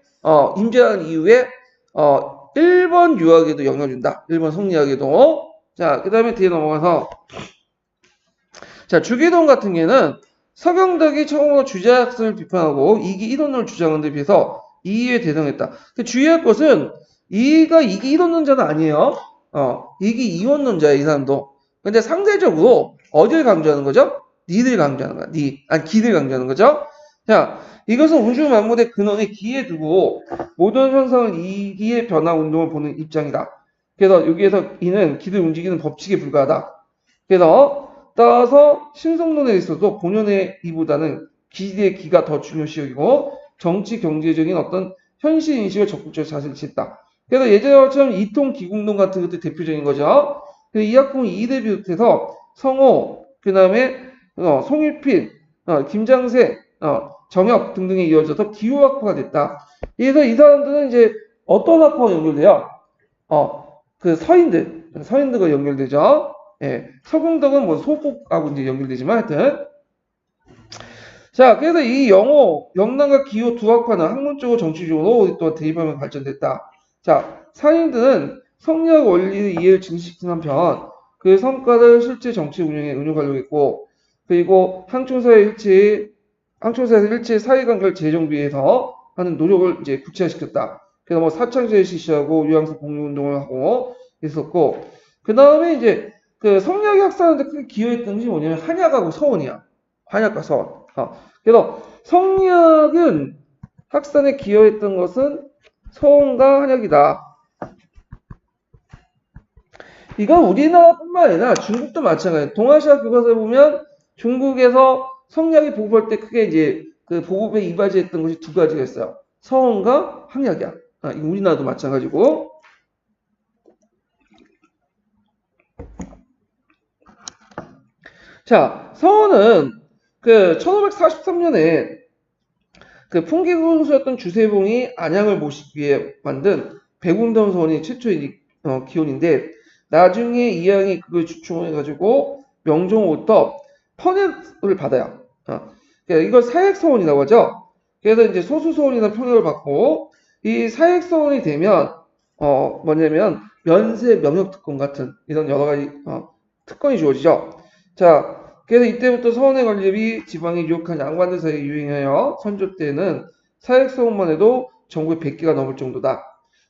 임진왜란 이후에 일본 유학에도 영향을 준다. 일본 성리학에도. 자, 그 다음에 뒤에 넘어가서 자, 주기론 같은 경우에는 서경덕이 처음으로 주자학설을 비판하고 이기 이론론을 주장한 데 비해서 이의에 대등했다. 주의할 것은 이가 이기 이론론자는 아니에요. 이기 이원론자야, 이 사람도. 근데 상대적으로 어디를 강조하는 거죠? 니를 강조하는 거야. 기를 강조하는 거죠. 자, 이것은 우주 만물의 근원에 기에 두고 모든 현상을 이기의 변화 운동을 보는 입장이다. 그래서 여기에서 이는 기를 움직이는 법칙에 불과하다. 그래서 따라서 신성론에 있어도 본연의 이보다는 기의 기가 더 중요시 여기고 정치 경제적인 어떤 현실 인식을 적극적으로 자세히 취했다. 그래서 예전처럼 이통 기공론 같은 것도 대표적인 거죠. 이 학풍 이를 비롯해서 성호, 그 다음에 송일필, 김장세, 정혁 등등이 이어져서 기호학파가 됐다. 그래서 이 사람들은 이제 어떤 학파와 연결돼요? 서인들과 연결되죠. 예, 서공덕은 뭐 소국하고 이제 연결되지만 하여튼. 자, 그래서 이 영랑과 기호 두 학파는 학문적으로 정치적으로 또 대입하면 발전됐다. 자, 사인들은 성리학 원리의 이해를 증식시킨 한편 그 성과를 실제 정치 운영에 응용하려고 했고 그리고 항촌사에서 일체의 사회관계를 재정비해서 하는 노력을 이제 구체화시켰다. 그래서 뭐 사창제를 실시하고 유양사 공유운동을 하고 있었고 그 다음에 이제 그 성리학이 학사하는데 크게 기여했던 것이 뭐냐면 한약하고 서원이야. 한약과 서원. 그래서 성리학은 학산에 기여했던 것은 서원과 한약이다. 이건 우리나라뿐만 아니라 중국도 마찬가지예요. 동아시아 교과서에 보면 중국에서 성리학이 보급할 때 크게 이제 그 보급에 이바지했던 것이 두 가지가 있어요. 서원과 한약이야. 이거 우리나라도 마찬가지고. 자, 서원은 그 1543년에 그 풍기군수였던 주세봉이 안양을 모시기 위해 만든 백운동 서원이 최초의 기원인데 나중에 이양이 그걸 주충해가지고 명종으로부터 편협을 받아요. 그러니까 이걸 사액서원이라고 하죠. 그래서 이제 소수서원이나 편협을 받고 이 사액서원이 되면 뭐냐면 면세 명역특권 같은 이런 여러 가지 특권이 주어지죠. 자, 그래서 이때부터 서원의 건립이 지방에 유혹한 양반들 사이에 유행하여 선조 때는 사액서원만 해도 전국에 100개가 넘을 정도다.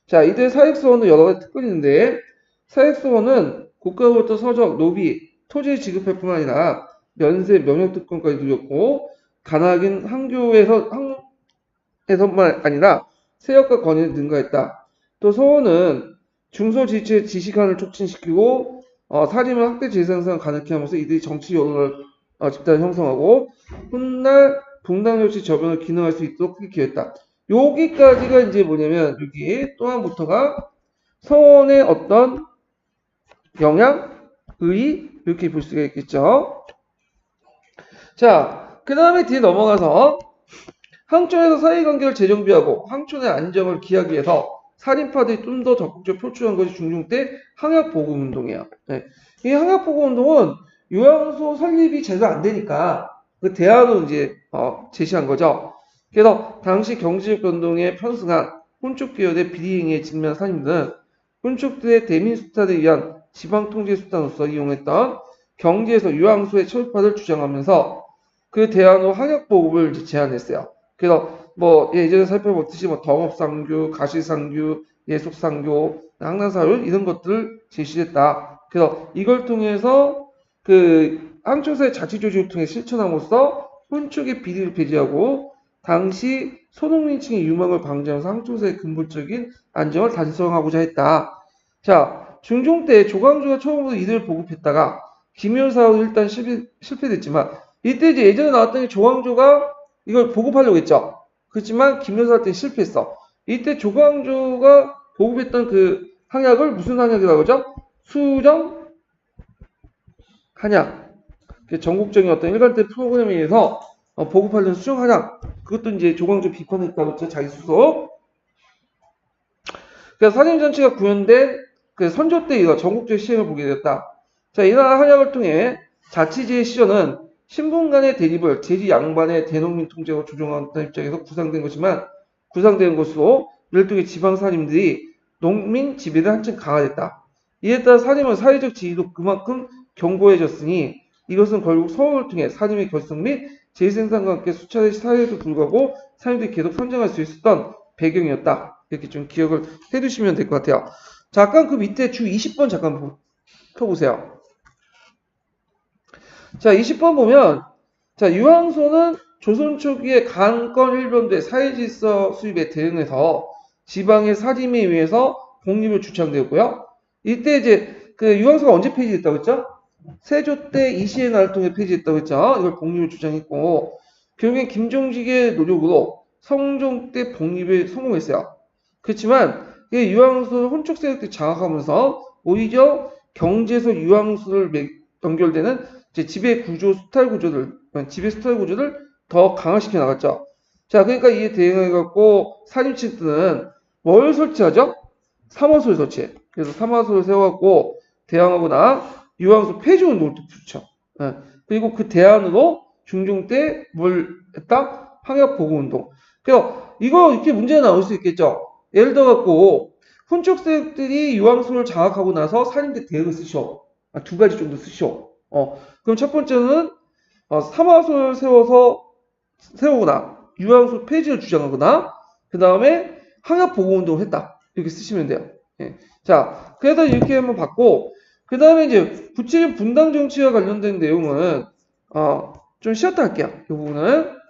자, 이때 사액서원도 여러 가지 특권이 있는데 사액서원은 국가로부터 서적, 노비, 토지 지급할 뿐만 아니라 면세 명역특권까지 누렸고 가나긴 항교에서만 아니라 세역과 권위를 능가했다. 또 서원은 중소지치의 지식한을 촉진시키고 사림을 학대 재생산 가능케 하면서 이들이 정치 여론을 집단을 형성하고 훗날 동당정치 저변을 기능할 수 있도록 크게 기여했다. 여기까지가 이제 뭐냐면 여기 또 한부터가 서원의 어떤 영향, 의 이렇게 볼 수가 있겠죠. 자, 그 다음에 뒤에 넘어가서 항촌에서 사이관계를 재정비하고 항촌의 안정을 기하기 위해서 살인파들이 좀 더 적극적으로 표출한 것이 중종 때 항약보급운동이에요. 네. 이 항약보급운동은 요양소 설립이 제대로 안 되니까 그 대안을 이제 제시한 거죠. 그래서 당시 경제적 변동에 편승한 훈축 기업의 비리행위에 직면한 사람들은 훈축들의 대민수탈에 의한 지방통제 수단으로서 이용했던 경지에서 요양소의 철파를 주장하면서 그 대안으로 항약보급을 제안했어요. 그래서 뭐 예전에 살펴봤듯이 뭐 덕업상규, 가시상규, 예속상규, 항난사율 이런 것들을 제시했다. 그래서 이걸 통해서 그 항촌사의 자치조직을 통해 실천함으로써 훈축의 비리를 배제하고 당시 소농민층의 유망을 방지하면서 항촌사의 근본적인 안정을 달성하고자 했다. 자, 중종 때 조광조가 처음으로 이들을 보급했다가 김효사하고 일단 실패됐지만 이때 이제 예전에 나왔던 게 조광조가 이걸 보급하려고 했죠. 그렇지만 김효사 때 실패했어. 이때 조광조가 보급했던 그 항약을 무슨 항약이라고 하죠? 수정 한약. 전국적인 어떤 일관된 프로그램에 의해서 보급하려는 수정 한약. 그것도 이제 조광조 비판했다고 했죠. 자기 수소. 그래서 사림 전체가 구현된 그 선조 때 이거 전국적 시행을 보게 되었다. 자, 이러한 한약을 통해 자치제의 시절은 신분 간의 대립을 제지 양반의 대농민 통제로 조정하는 입장에서 구상된 것이지만 구상된 것으로 일종의 지방 사림들이 농민 지배를 한층 강화됐다. 이에 따라 사림은 사회적 지위도 그만큼 견고해졌으니 이것은 결국 서원을 통해 사림의 결성 및 재생산과 함께 수차례 사회에도 불구하고 사람들이 계속 성장할 수 있었던 배경이었다. 이렇게 좀 기억을 해두시면 될 것 같아요. 잠깐 그 밑에 주 20번 잠깐 펴보세요. 자, 20번 보면, 자, 유황소는 조선 초기에 강권 일변도의 사회질서 수립에 대응해서 지방의 사림에 의해서 독립을 주창되었고요. 이때 이제 그 유황소가 언제 폐지됐다고 했죠? 세조 때 이시행안을 통해 폐지했다고 했죠. 이걸 독립을 주장했고, 결국엔 김종직의 노력으로 성종 때 독립에 성공했어요. 그렇지만 유황소를 혼축 세력들이 장악하면서 오히려 경제에서 유황소를 연결되는 지배 구조, 수탈 구조들, 지배 수탈 구조를 더 강화시켜 나갔죠. 자, 그러니까 이에 대응해갖고 사림층들은 뭘 설치하죠? 사마소를 설치해. 그래서 사마소를 세워갖고 대항하거나 유황소 폐지 운동을 또 붙여. 그리고 그 대안으로 중종 때 뭘 했다? 항약 보고 운동. 그래서 이거 이렇게 문제가 나올 수 있겠죠. 예를 들어갖고 훈축 세력들이 유황소를 장악하고 나서 사림대 대응을 쓰셔. 두 가지 정도 쓰셔. 그럼 첫 번째는 사마소를 세우거나 유황소 폐지를 주장하거나 그 다음에 항약 보고 운동을 했다. 이렇게 쓰시면 돼요. 예. 자, 그래서 이렇게 한번 봤고 그 다음에 이제 구체적 분당 정치와 관련된 내용은 좀 쉬었다 할게요. 이 부분은.